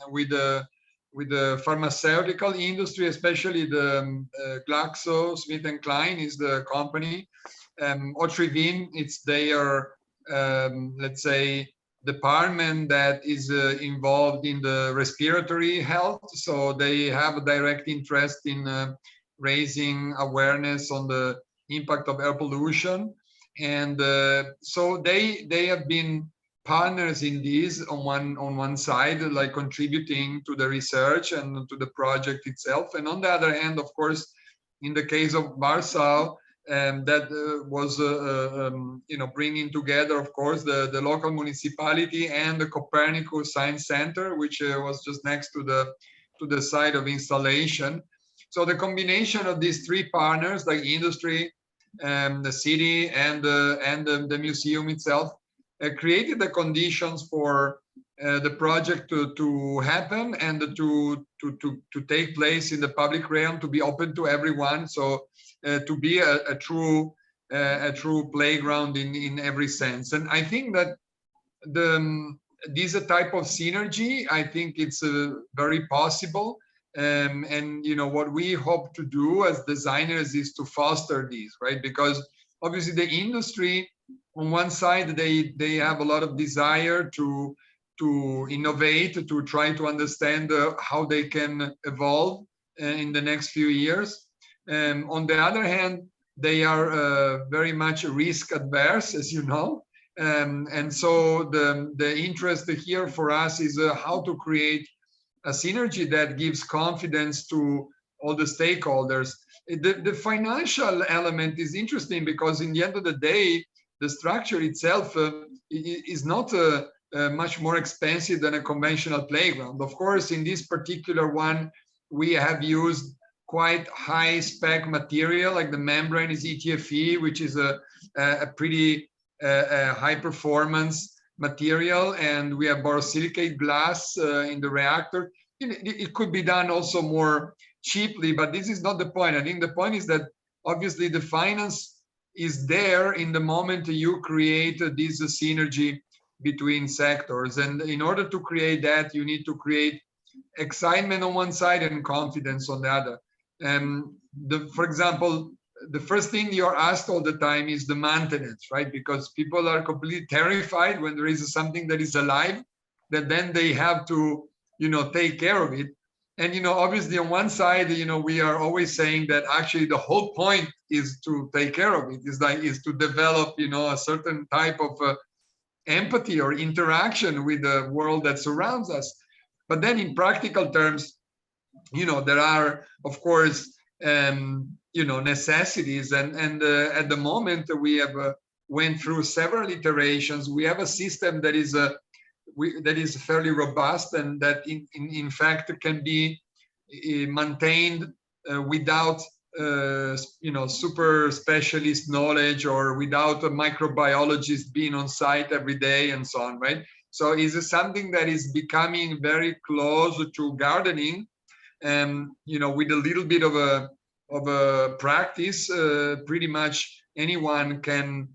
with the pharmaceutical industry, especially the GlaxoSmithKline is the company. Otrivin, it's their let's say department that is involved in the respiratory health, so they have a direct interest in raising awareness on the impact of air pollution, and so they have been partners in this on one side, like contributing to the research and to the project itself, and on the other hand, of course, in the case of Warsaw, that was bringing together, of course, the local municipality and the Copernicus Science Center, which was just next to the site of installation. So the combination of these three partners, like industry, the city, and the museum itself, created the conditions for the project to happen and to take place in the public realm, to be open to everyone. So to be a true playground in every sense. And I think that this type of synergy, I think it's very possible. And what we hope to do as designers is to foster these, right? Because obviously the industry, on one side, they have a lot of desire to innovate, to try to understand how they can evolve in the next few years. On the other hand, they are very much risk adverse, as you know. And so the interest here for us is how to create a synergy that gives confidence to all the stakeholders. The financial element is interesting because in the end of the day, the structure itself is not much more expensive than a conventional playground. Of course, in this particular one, we have used quite high spec material, like the membrane is ETFE, which is a pretty high performance material, and we have borosilicate glass in the reactor. It could be done also more cheaply, but this is not the point. I think the point is that obviously the finance is there in the moment you create this synergy between sectors. And in order to create that, you need to create excitement on one side and confidence on the other. For example, the first thing you're asked all the time is the maintenance, right? Because people are completely terrified when there is something that is alive, that then they have to, take care of it. And, obviously on one side, we are always saying that actually the whole point is to take care of it, is to develop, a certain type of empathy or interaction with the world that surrounds us. But then in practical terms, there are, of course, necessities. And at the moment we have went through several iterations. We have a system that is fairly robust and that in fact can be maintained without super specialist knowledge or without a microbiologist being on site every day and so on, right? So it's something that is becoming very close to gardening, with a little bit of a practice, pretty much anyone can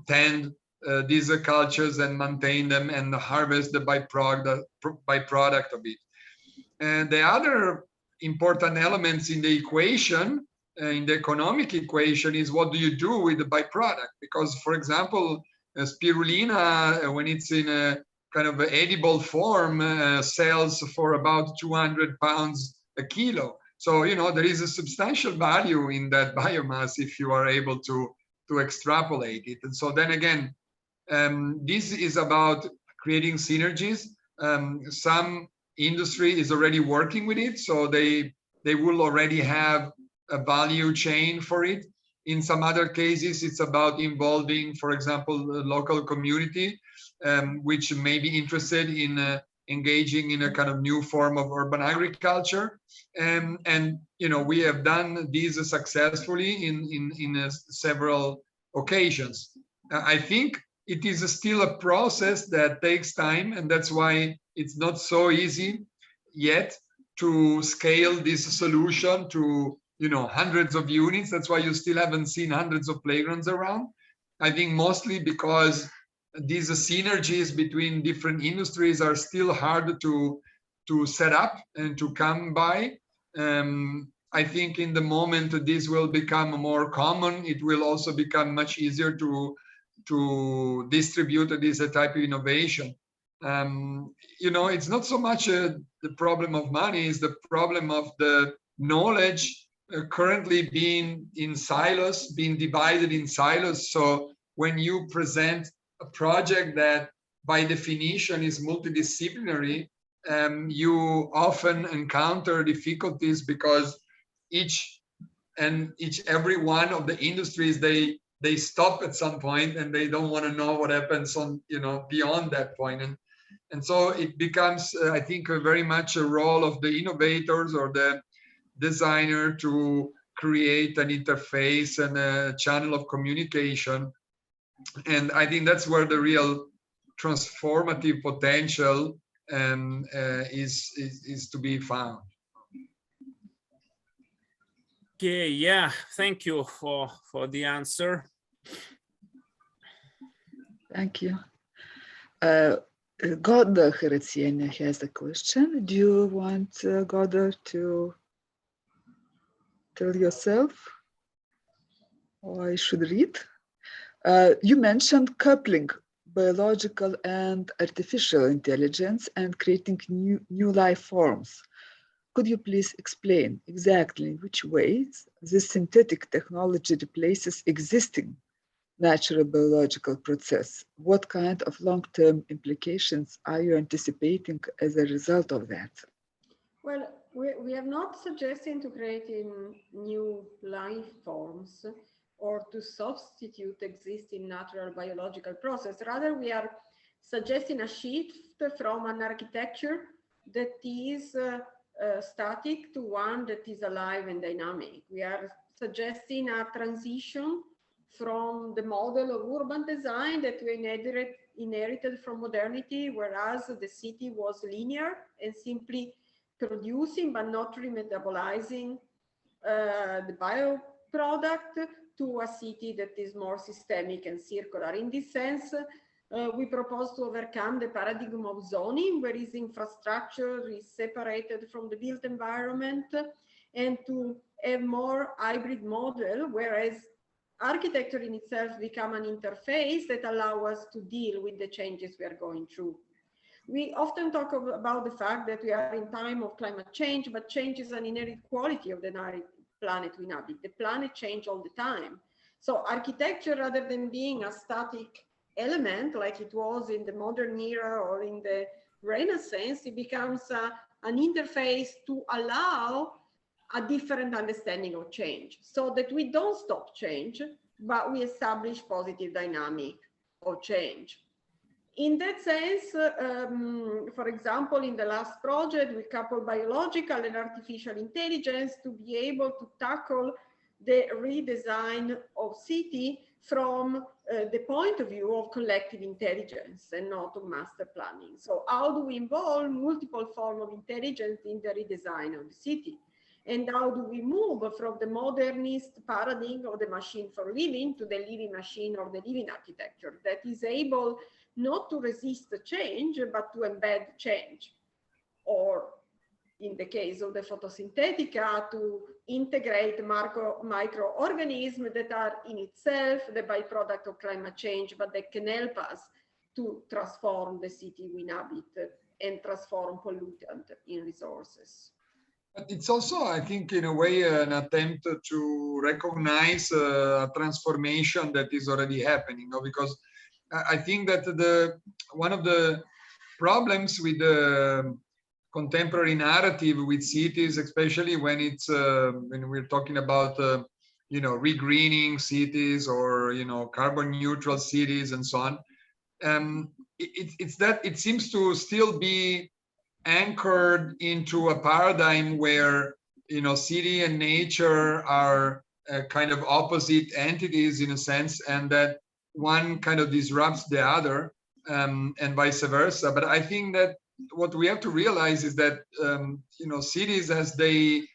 tend these cultures and maintain them and harvest the byproduct of it. And the other important elements in the equation, in the economic equation, is what do you do with the byproduct? Because, for example, spirulina, when it's in a kind of edible form, sells for about 200 pounds a kilo. So, there is a substantial value in that biomass if you are able to extrapolate it. And so then again, this is about creating synergies. Some industry is already working with it, so they will already have a value chain for it. In some other cases, it's about involving, for example, the local community, which may be interested in engaging in a kind of new form of urban agriculture. And we have done these successfully in several occasions. I think it is still a process that takes time, and that's why it's not so easy yet to scale this solution to hundreds of units. That's why you still haven't seen hundreds of playgrounds around. I think mostly because these synergies between different industries are still hard to set up and to come by. I think in the moment this will become more common, it will also become much easier to distribute this type of innovation. It's not so much the problem of money, it's the problem of the knowledge currently being in silos, being divided in silos. So when you present a project that by definition is multidisciplinary, you often encounter difficulties because each and every one of the industries, they stop at some point and they don't want to know what happens on, beyond that point. And so it becomes, I think, very much a role of the innovators or the designer to create an interface and a channel of communication. And I think that's where the real transformative potential is to be found. Okay, yeah, thank you for the answer. Thank you. Goda Haratsiene has a question. Do you want Goda to tell yourself, or I should read? You mentioned coupling biological and artificial intelligence and creating new life forms. Could you please explain exactly in which ways this synthetic technology replaces existing natural biological process? What kind of long-term implications are you anticipating as a result of that? Well, we are not suggesting to creating new life forms or to substitute existing natural biological process. Rather, we are suggesting a shift from an architecture that is static to one that is alive and dynamic. We are suggesting a transition from the model of urban design that we inherited from modernity, whereas the city was linear and simply producing but not remetabolizing the bioproduct, to a city that is more systemic and circular. In this sense, we propose to overcome the paradigm of zoning, where its infrastructure is separated from the built environment, and to a more hybrid model, whereas architecture in itself become an interface that allow us to deal with the changes we are going through. We often talk about the fact that we are in time of climate change, but change is an inherent quality of the planet we inhabit. The planet changes all the time. So architecture, rather than being a static element like it was in the modern era or in the Renaissance, it becomes an interface to allow a different understanding of change, so that we don't stop change, but we establish positive dynamic of change. In that sense, for example, in the last project, we coupled biological and artificial intelligence to be able to tackle the redesign of city from the point of view of collective intelligence and not of master planning. So how do we involve multiple forms of intelligence in the redesign of the city? And how do we move from the modernist paradigm of the machine for living to the living machine or the living architecture that is able not to resist the change, but to embed change? Or in the case of the Photosynthetica, to integrate microorganisms that are in itself the byproduct of climate change, but that can help us to transform the city we inhabit and transform pollutant in resources. But it's also, I think, in a way, an attempt to recognize a transformation that is already happening, because I think that one of the problems with the contemporary narrative with cities, especially when it's when we're talking about regreening cities or carbon neutral cities and so on, it's that it seems to still be anchored into a paradigm where city and nature are kind of opposite entities in a sense, and that one kind of disrupts the other, and vice versa. But I think that what we have to realize is that cities as they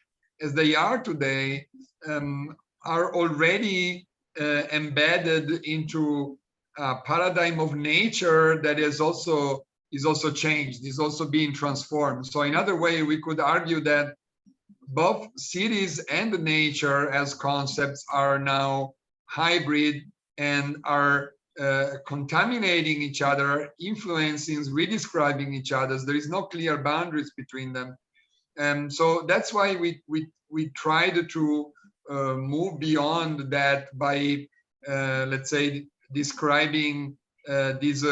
are today are already embedded into a paradigm of nature that is also changed, is also being transformed. So in other way, we could argue that both cities and nature as concepts are now hybrid and are contaminating each other, influencing, redescribing each other. There is no clear boundaries between them. And so that's why we tried to move beyond that by, let's say, describing this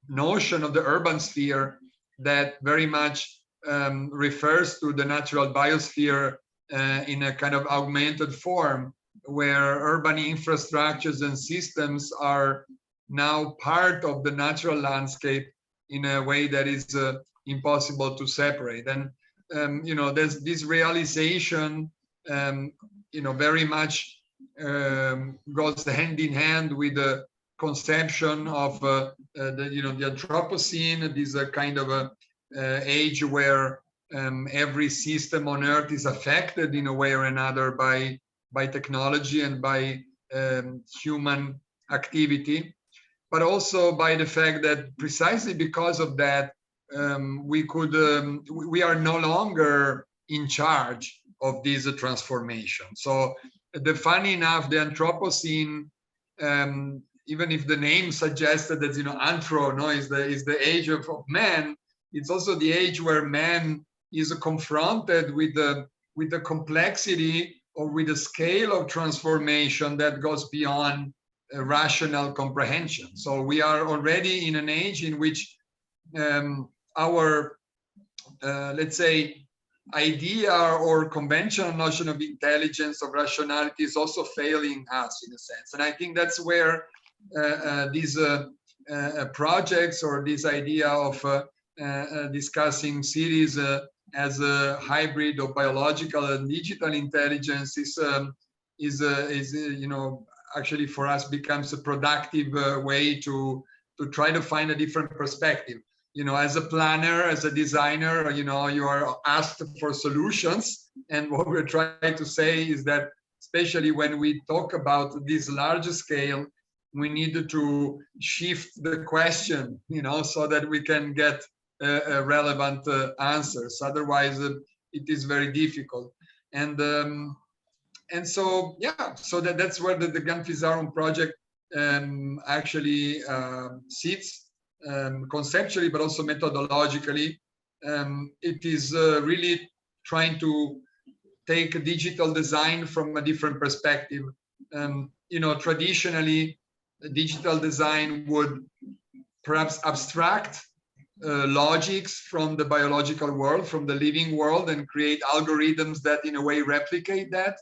notion of the urban sphere that very much refers to the natural biosphere in a kind of augmented form, where urban infrastructures and systems are now part of the natural landscape in a way that is impossible to separate. And there's this realization, very much goes hand in hand with the conception of the Anthropocene. This kind of a age where every system on Earth is affected in a way or another by technology and by human activity, but also by the fact that precisely because of that, we are no longer in charge of this transformation. So funny enough, the Anthropocene, even if the name suggested that anthro is the age of man, it's also the age where man is confronted with the complexity or with the scale of transformation that goes beyond rational comprehension. So we are already in an age in which our let's say idea or conventional notion of intelligence, of rationality, is also failing us in a sense. And I think that's where these projects, or this idea of discussing cities as a hybrid of biological and digital intelligence is actually for us becomes a productive way to try to find a different perspective. As a planner, as a designer, you are asked for solutions. And what we're trying to say is that, especially when we talk about this larger scale, we need to shift the question, so that we can get relevant answers. Otherwise, it is very difficult. And so, so that's where the Ganfisarum project actually sits. Conceptually, but also methodologically. It is really trying to take digital design from a different perspective. Traditionally, digital design would perhaps abstract logics from the biological world, from the living world, and create algorithms that in a way replicate that,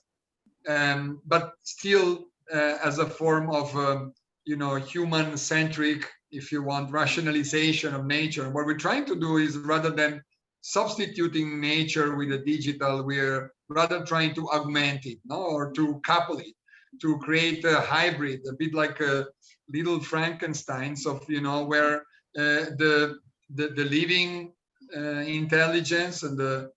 but still as a form of human-centric, if you want, rationalization of nature. What we're trying to do is, rather than substituting nature with the digital, we're rather trying to augment it, or to couple it, to create a hybrid, a bit like a little Frankensteins of, where the living intelligence and the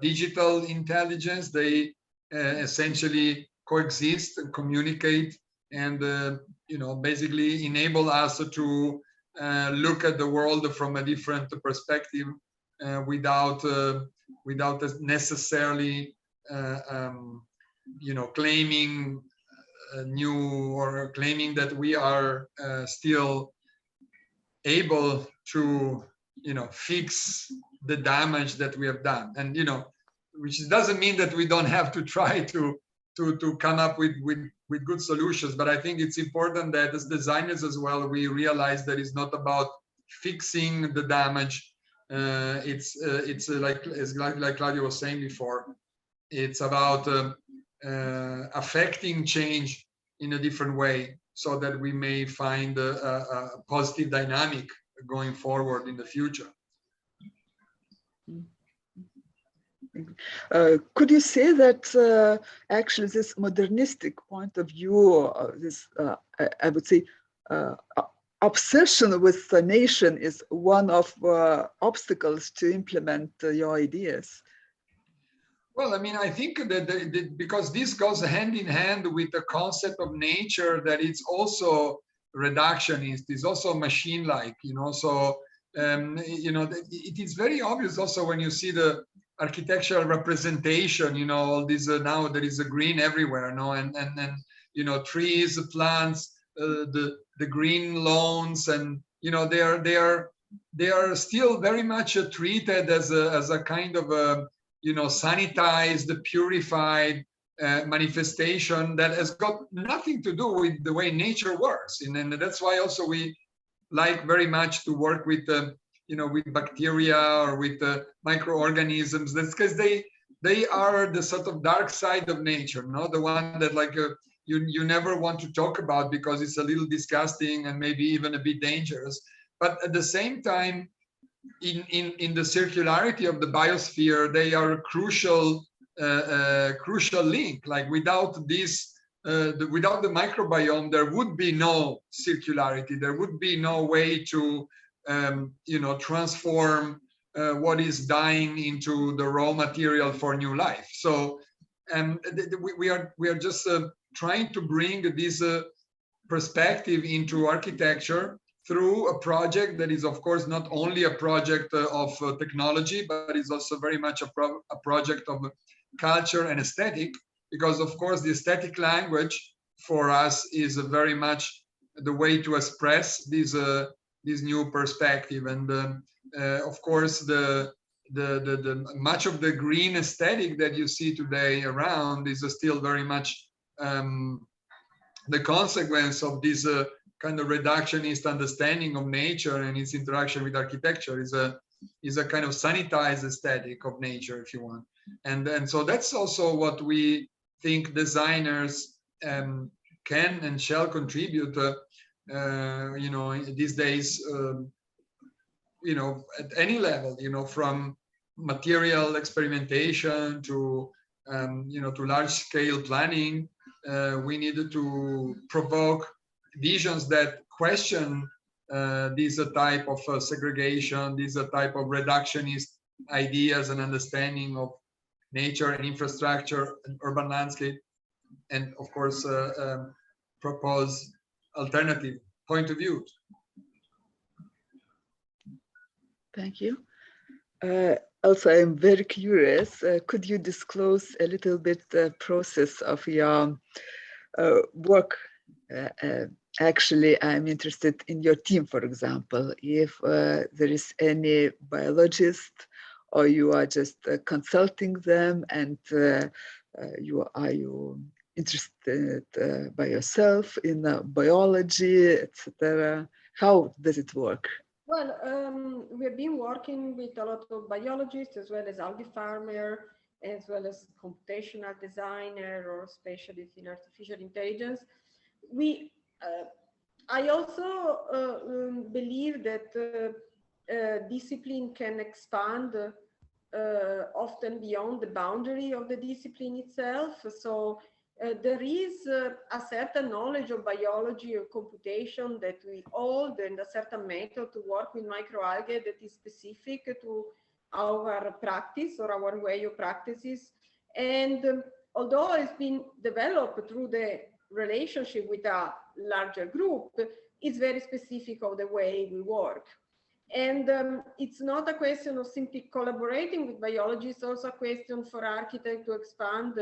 digital intelligence, they essentially coexist and communicate, and basically enable us to look at the world from a different perspective, without necessarily claiming new, or claiming that we are still able to fix the damage that we have done. And which doesn't mean that we don't have to try to come up with good solutions. But I think it's important that as designers as well, we realize that it's not about fixing the damage. It's like Claudia was saying before, it's about affecting change in a different way, so that we may find a positive dynamic going forward in the future. Could you say that actually this modernistic point of view, this I would say obsession with the nation, is one of obstacles to implement your ideas? Well, I mean, I think that because this goes hand in hand with the concept of nature, that it's also reductionist, it's also machine-like, so it is very obvious also when you see the architectural representation, all these now there is a green everywhere, and trees, plants, the green lawns, and they are still very much treated as a kind of a sanitized, purified manifestation that has got nothing to do with the way nature works. And that's why also we like very much to work with with bacteria or with microorganisms. That's because they are the sort of dark side of nature, no? The one that like you never want to talk about because it's a little disgusting and maybe even a bit dangerous. But at the same time, in the circularity of the biosphere, they are a crucial link. Like without this, without the microbiome, there would be no circularity. There would be no way to, transform what is dying into the raw material for new life. So, we are just trying to bring this perspective into architecture through a project that is, of course, not only a project of technology, but is also very much a project of culture and aesthetic, because, of course, the aesthetic language for us is very much the way to express this new perspective. And of course, the much of the green aesthetic that you see today around is still very much the consequence of this kind of reductionist understanding of nature and its interaction with architecture. Is a kind of sanitized aesthetic of nature, if you want. And so that's also what we think designers can and shall contribute, these days, at any level, from material experimentation to, to large scale planning. We needed to provoke visions that question this type of segregation, this type of reductionist ideas and understanding of nature and infrastructure and urban landscape, and of course propose alternative point of view. Thank you. Also, I'm very curious, could you disclose a little bit the process of your work? Actually, I'm interested in your team, for example, if there is any biologist or you are just consulting them, and are you interested by yourself in biology, etc.? How does it work? Well, we've been working with a lot of biologists, as well as algae farmer, as well as computational designer or specialist in artificial intelligence. I also believe that discipline can expand often beyond the boundary of the discipline itself. So there is a certain knowledge of biology or computation that we hold, and a certain method to work with microalgae that is specific to our practice or our way of practices. And although it's been developed through the relationship with a larger group, it's very specific of the way we work. And it's not a question of simply collaborating with biology, it's also a question for architects to expand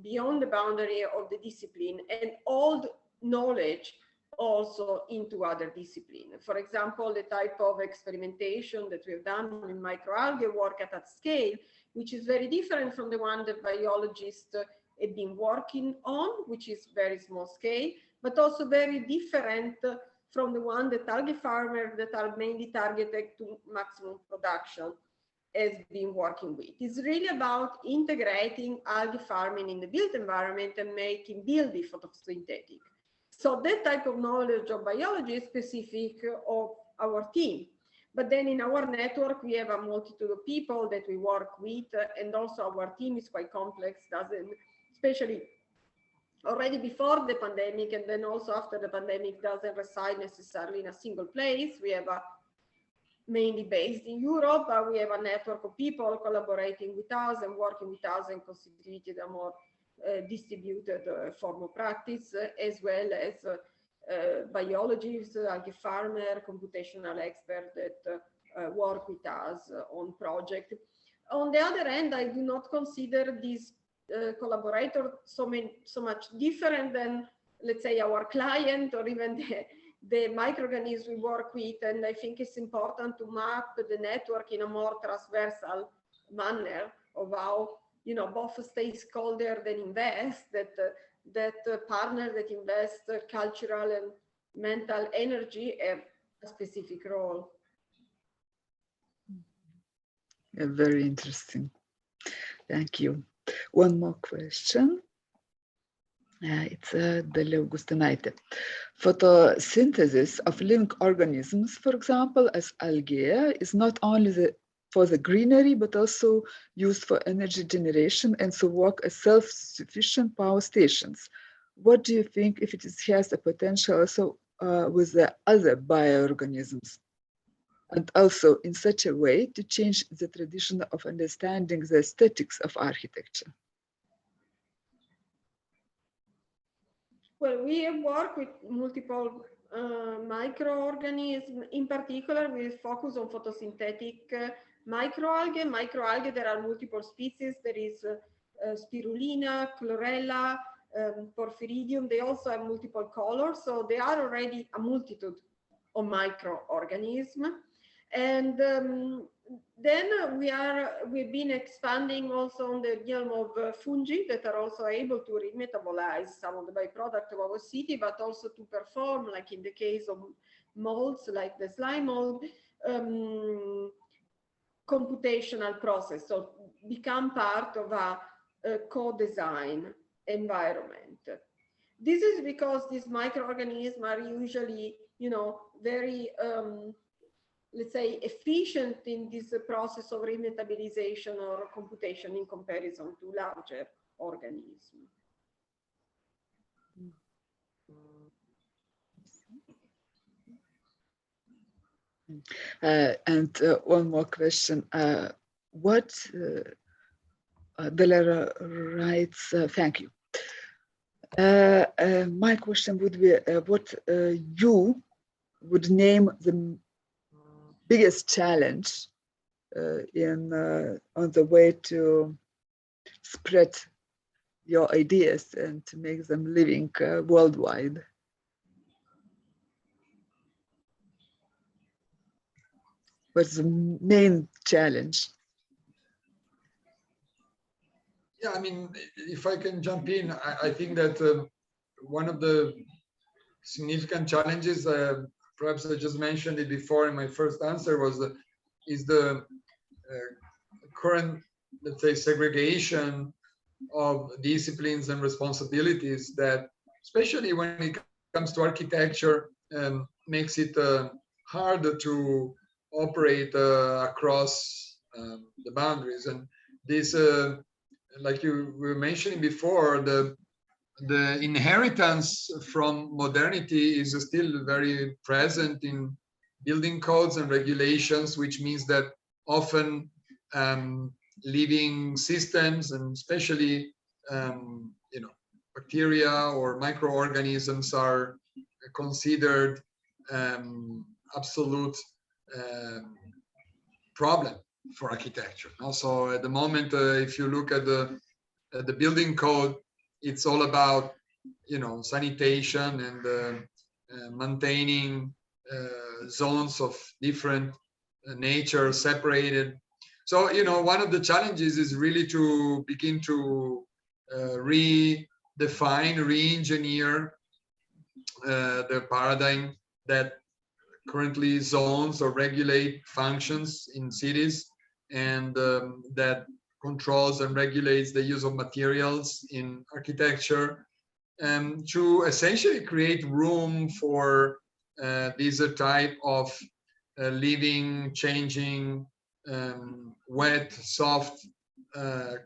beyond the boundary of the discipline and hold knowledge also into other disciplines. For example, the type of experimentation that we've done in microalgae work at that scale, which is very different from the one that biologists have been working on, which is very small scale, but also very different from the one that algae farmers that are mainly targeted to maximum production has been working with. It's really about integrating algae farming in the built environment and making building photosynthetic. So that type of knowledge of biology is specific of our team. But then in our network, we have a multitude of people that we work with, and also our team is quite complex, especially already before the pandemic, and then also after the pandemic, doesn't reside necessarily in a single place. We have mainly based in Europe, but we have a network of people collaborating with us and working with us and constituted a more distributed form of practice, as well as biologists, algae farmer, computational experts that work with us on project. On the other hand, I do not consider these collaborators so much different than, let's say, our client or even the microorganisms we work with. And I think it's important to map the network in a more transversal manner of how, both stakeholders that invest, that partners that invest cultural and mental energy have a specific role. Yeah, very interesting. Thank you. One more question. It's Dalia Augustinaitė. Photosynthesis of living organisms, for example, as algae, is not only for the greenery, but also used for energy generation and so work as self-sufficient power stations. What do you think if it has a potential also with the other bioorganisms? And also in such a way to change the tradition of understanding the aesthetics of architecture? Well, we have worked with multiple microorganisms. In particular, we focus on photosynthetic microalgae. Microalgae, there are multiple species. There is spirulina, chlorella, porphyridium. They also have multiple colors. So they are already a multitude of microorganisms. And then we've been expanding also on the realm of fungi that are also able to remetabolize some of the byproduct of our city, but also to perform, like in the case of molds, like the slime mold, computational process, so become part of a co-design environment. This is because these microorganisms are usually, very let's say, efficient in this process of remetabolization or computation in comparison to larger organisms. And one more question. Dalia writes, thank you. My question would be, what you would name the biggest challenge on the way to spread your ideas and to make them living worldwide? What's the main challenge? Yeah, I mean, if I can jump in, I think that one of the significant challenges, perhaps I just mentioned it before in my first answer, is the current, let's say, segregation of disciplines and responsibilities that, especially when it comes to architecture, makes it harder to operate across the boundaries. And this, like you were mentioning before, the inheritance from modernity is still very present in building codes and regulations, which means that often living systems, and especially bacteria or microorganisms, are considered absolute problem for architecture. Also, at the moment, if you look at the building code, it's all about sanitation and maintaining zones of different nature separated. So one of the challenges is really to begin to redefine, re-engineer the paradigm that currently zones or regulate functions in cities, and that controls and regulates the use of materials in architecture, to essentially create room for these type of living, changing, wet, soft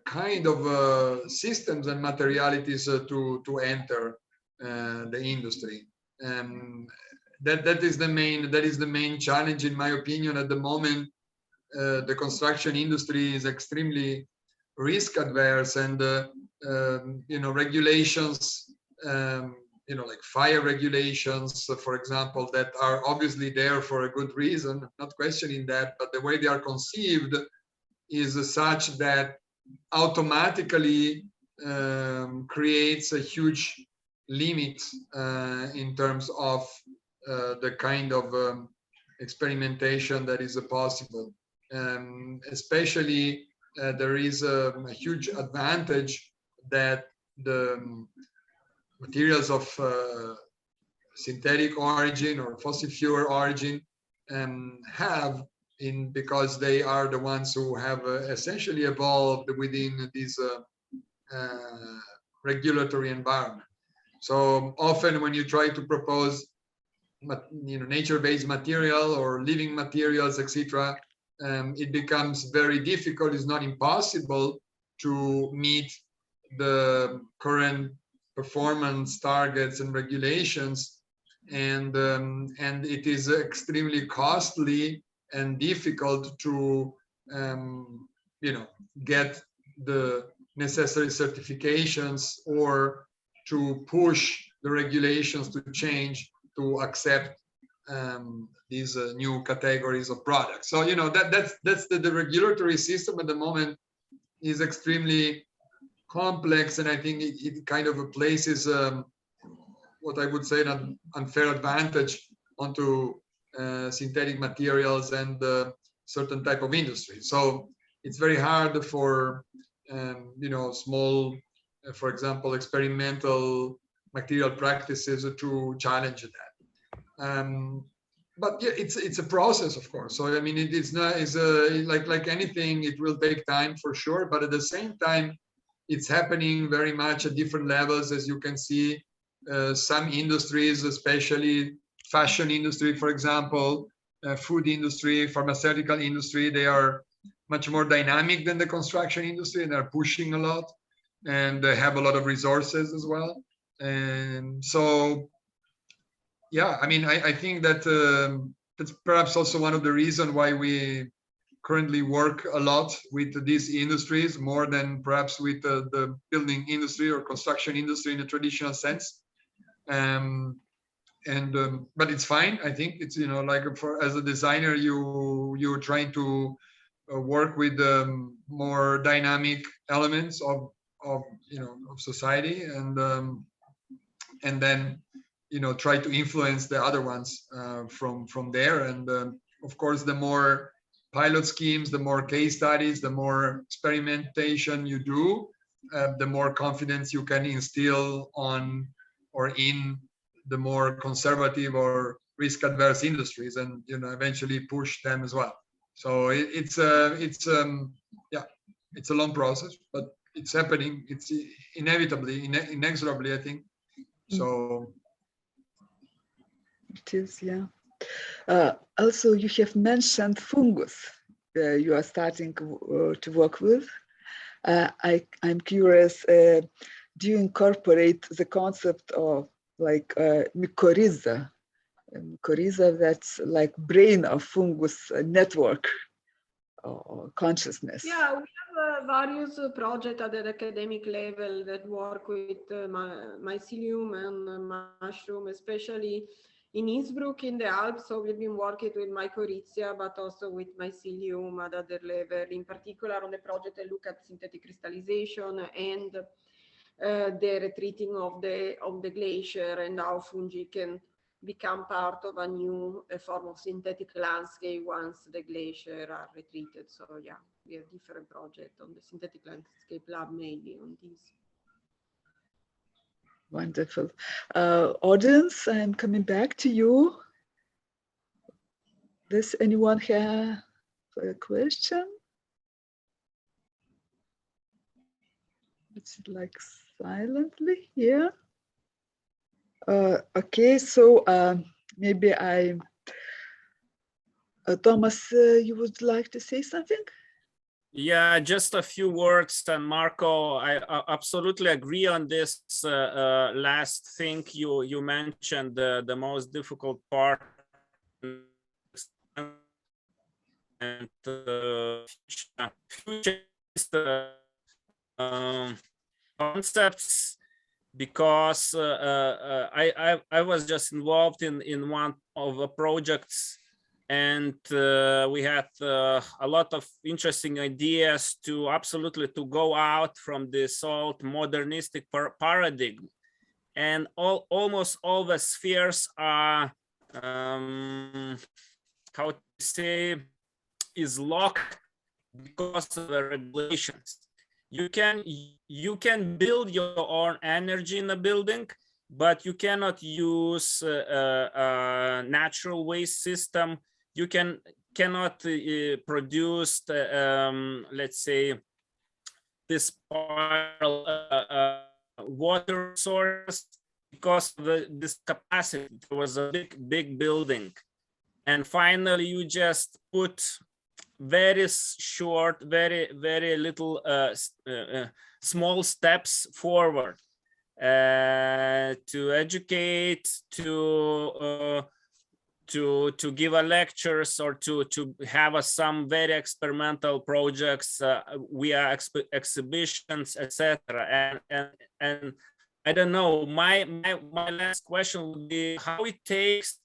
kind of systems and materialities to enter the industry. That is the main challenge, in my opinion. At the moment, the construction industry is extremely risk adverse, and regulations, like fire regulations, for example, that are obviously there for a good reason, not questioning that, but the way they are conceived is such that automatically creates a huge limit in terms of the kind of experimentation that is possible. Especially there is a huge advantage that the materials of synthetic origin or fossil fuel origin have because they are the ones who have essentially evolved within this regulatory environment. So often when you try to propose nature-based material or living materials, etc., it becomes very difficult. It's not impossible to meet the current performance targets and regulations, and it is extremely costly and difficult to get the necessary certifications or to push the regulations to change to accept these new categories of products. So that's the regulatory system at the moment is extremely complex, and I think it kind of places what I would say an unfair advantage onto synthetic materials and certain type of industry. So it's very hard for small, for example, experimental material practices to challenge that. But yeah, it's a process, of course. So I mean, it's like anything, it will take time for sure. But at the same time, it's happening very much at different levels, as you can see. Some industries, especially fashion industry, for example, food industry, pharmaceutical industry, they are much more dynamic than the construction industry, and they're pushing a lot, and they have a lot of resources as well. And so, yeah, I mean, I think that that's perhaps also one of the reasons why we currently work a lot with these industries, more than perhaps with the building industry or construction industry in a traditional sense. But it's fine. I think it's, like as a designer, you're trying to work with more dynamic elements of society, and then try to influence the other ones from there. And of course, the more pilot schemes, the more case studies, the more experimentation you do, the more confidence you can instill on or in the more conservative or risk adverse industries, and eventually push them as well. So it's a long process, but it's happening. It's inexorably, I think. So it is, yeah. Also, you have mentioned fungus. You are starting to work with. I'm curious. Do you incorporate the concept of like mycorrhiza? Mycorrhiza, that's like brain of fungus network or consciousness. Yeah, we have various projects at the academic level that work with mycelium and mushroom, especially in Innsbruck in the Alps. So we've been working with mycorrhiza, but also with mycelium at other level. In particular, on the project, I look at synthetic crystallization and the retreating of the glacier, and how fungi can become part of a new form of synthetic landscape once the glacier are retreated. So yeah, we have different projects on the synthetic landscape lab, mainly on this. Wonderful. Audience, I'm coming back to you. Does anyone have a question? It's like silently here. Okay, so maybe Thomas, you would like to say something? Yeah, just a few words. And Marco, I absolutely agree on this last thing you mentioned, the most difficult part. And future concepts, because I was just involved in one of the projects, and we had a lot of interesting ideas to go out from this old modernistic paradigm, and almost all the spheres are how to say, is locked because of the regulations. You can build your own energy in a building, but you cannot use a natural waste system. You can cannot produce, let's say, this water source because of this capacity. There was a big building, and finally you just put very short, very little small steps forward to educate, to give a lectures, or to have some very experimental projects via exhibitions, etc. And I don't know. My last question would be how it takes.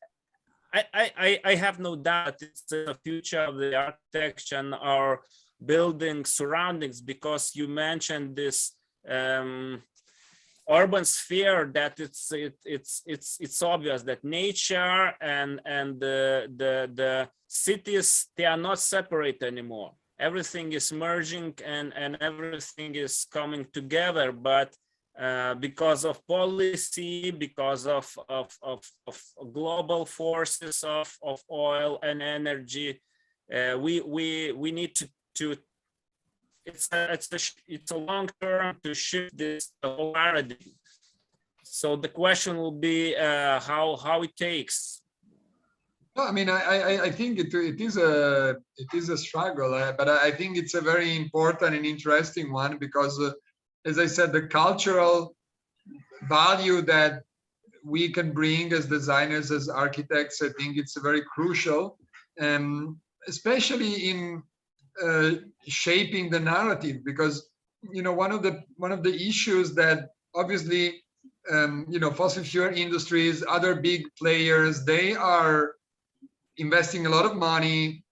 I have no doubt it's the future of the architecture and our building surroundings, because you mentioned this urban sphere, that it's obvious that nature and the cities, they are not separate anymore. Everything is merging and everything is coming together, but because of policy, because of global forces of oil and energy, we need to it's a long term to shift this whole paradigm. So the question will be how it takes. Well, I mean, I think it is a struggle, but I think it's a very important and interesting one, because as I said, the cultural value that we can bring as designers, as architects, I think it's very crucial, especially in shaping the narrative, because one of the issues that obviously fossil fuel industries, other big players, they are investing a lot of money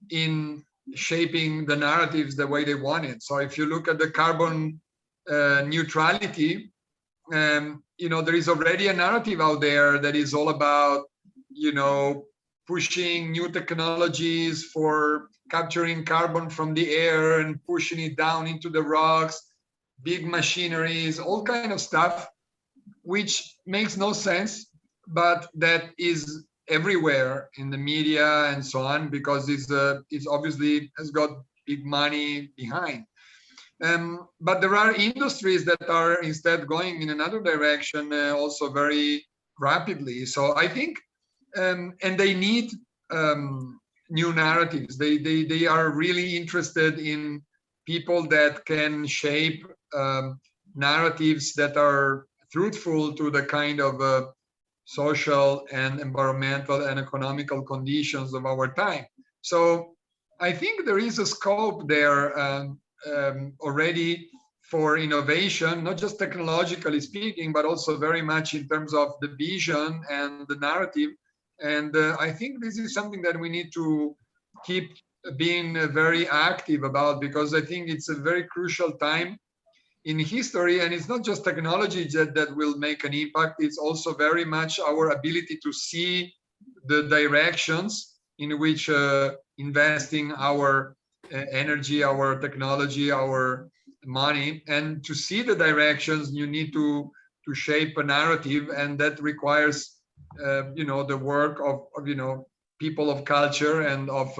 in shaping the narratives the way they want it. So if you look at the carbon neutrality, there is already a narrative out there that is all about pushing new technologies for capturing carbon from the air and pushing it down into the rocks, big machineries, all kind of stuff, which makes no sense, but that is everywhere in the media and so on, because it's obviously has got big money behind. But there are industries that are instead going in another direction also very rapidly. So I think, and they need new narratives. They are really interested in people that can shape narratives that are truthful to the kind of social and environmental and economical conditions of our time. So I think there is a scope there already for innovation, not just technologically speaking, but also very much in terms of the vision and the narrative. And I think this is something that we need to keep being very active about, because I think it's a very crucial time in history, and it's not just technology that will make an impact, it's also very much our ability to see the directions in which investing our energy, our technology, our money, and to see the directions you need to shape a narrative, and that requires the work of people of culture and of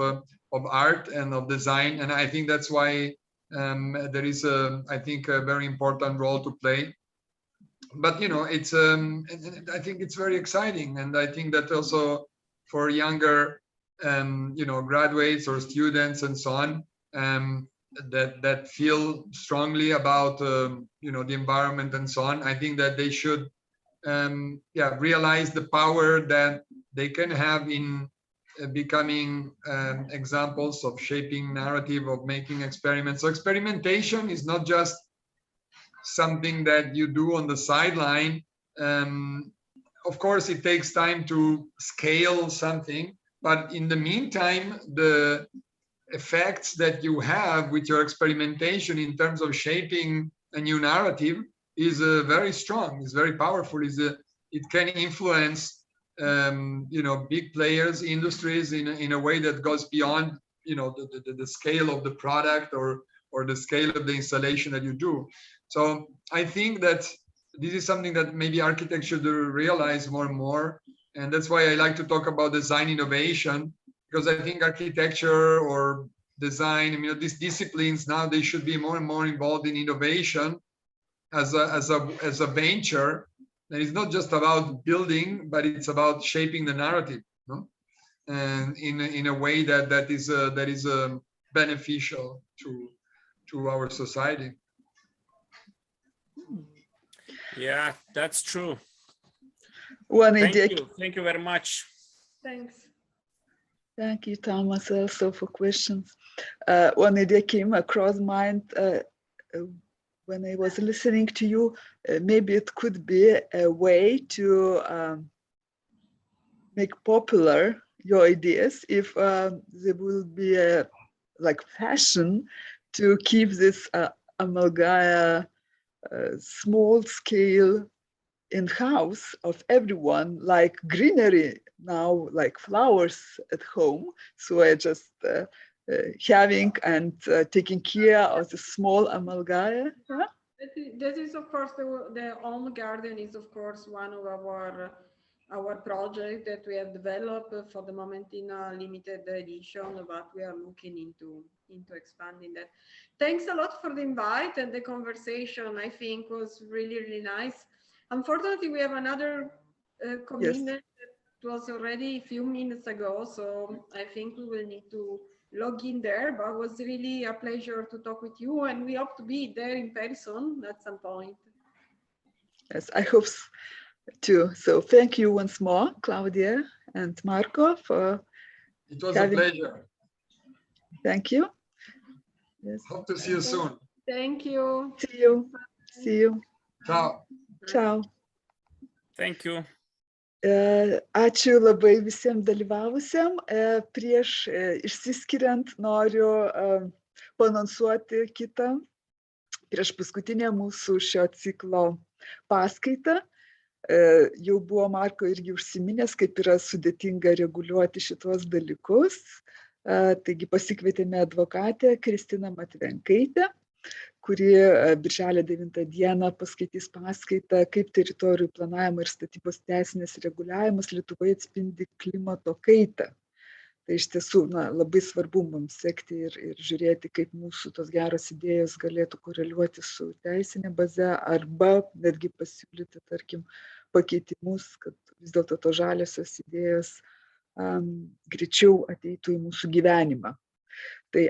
art and of design. And I think that's why there is I think a very important role to play. But it's I think it's very exciting, and I think that also for younger graduates or students and so on, that feel strongly about the environment and so on, I think that they should realize the power that they can have in becoming examples of shaping narrative, of making experiments. So experimentation is not just something that you do on the sideline. Of course, it takes time to scale something, but in the meantime, the effects that you have with your experimentation in terms of shaping a new narrative is very strong, is very powerful. It can influence big players, industries in a way that goes beyond the scale of the product or the scale of the installation that you do. So I think that this is something that maybe architects should realize more and more, and that's why I like to talk about design innovation, because I think architecture or design, these disciplines now, they should be more and more involved in innovation as a venture. And it's not just about building, but it's about shaping the narrative, no? And in a way that is beneficial to our society. Yeah, that's true. Thank you very much. Thanks. Thank you, Thomas, also for questions. One idea came across mind when I was listening to you. Maybe it could be a way to make popular your ideas if there will be a fashion to keep this amalgam small scale in-house of everyone, like greenery now, like flowers at home. So I just having and taking care of the small amalgam. Huh? That is, of course, the home garden is, of course, one of our project that we have developed for the moment in a limited edition, but we are looking into expanding that. Thanks a lot for the invite, and the conversation, I think, was really, really nice. Unfortunately, we have another commitment that was already a few minutes ago, so I think we will need to log in there, but it was really a pleasure to talk with you, and we hope to be there in person at some point. Yes, I hope so too. So thank you once more, Claudia and Marco, for It was a pleasure. Thank you. Yes. Hope to see you soon. Thank you. See you. See you. Ciao. Ciao. Thank you. Ačiū labai visiems dalyvavusiem. Prieš išsiskiriant noriu paanonsuoti kitą, prieš paskutinę mūsų šio ciklo paskaitą. Jau buvo Marko irgi užsiminęs, kaip yra sudėtinga reguliuoti šitos dalykus. Taigi pasikvietėme advokatę Kristiną Matvenkaitę, kuri birželio 9 dieną paskaitys paskaitą, kaip teritorijų planavimo ir statybos teisinis reguliavimas Lietuvoje atspindi klimato kaitą. Tai iš tiesų labai svarbu mums sekti ir žiūrėti, kaip mūsų tos geros idėjos galėtų koreliuoti su teisinė baze arba netgi pasiūlyti, tarkim, pakeitimus, kad vis dėlto tos žaliosios idėjos greičiau ateitų į mūsų gyvenimą. Tai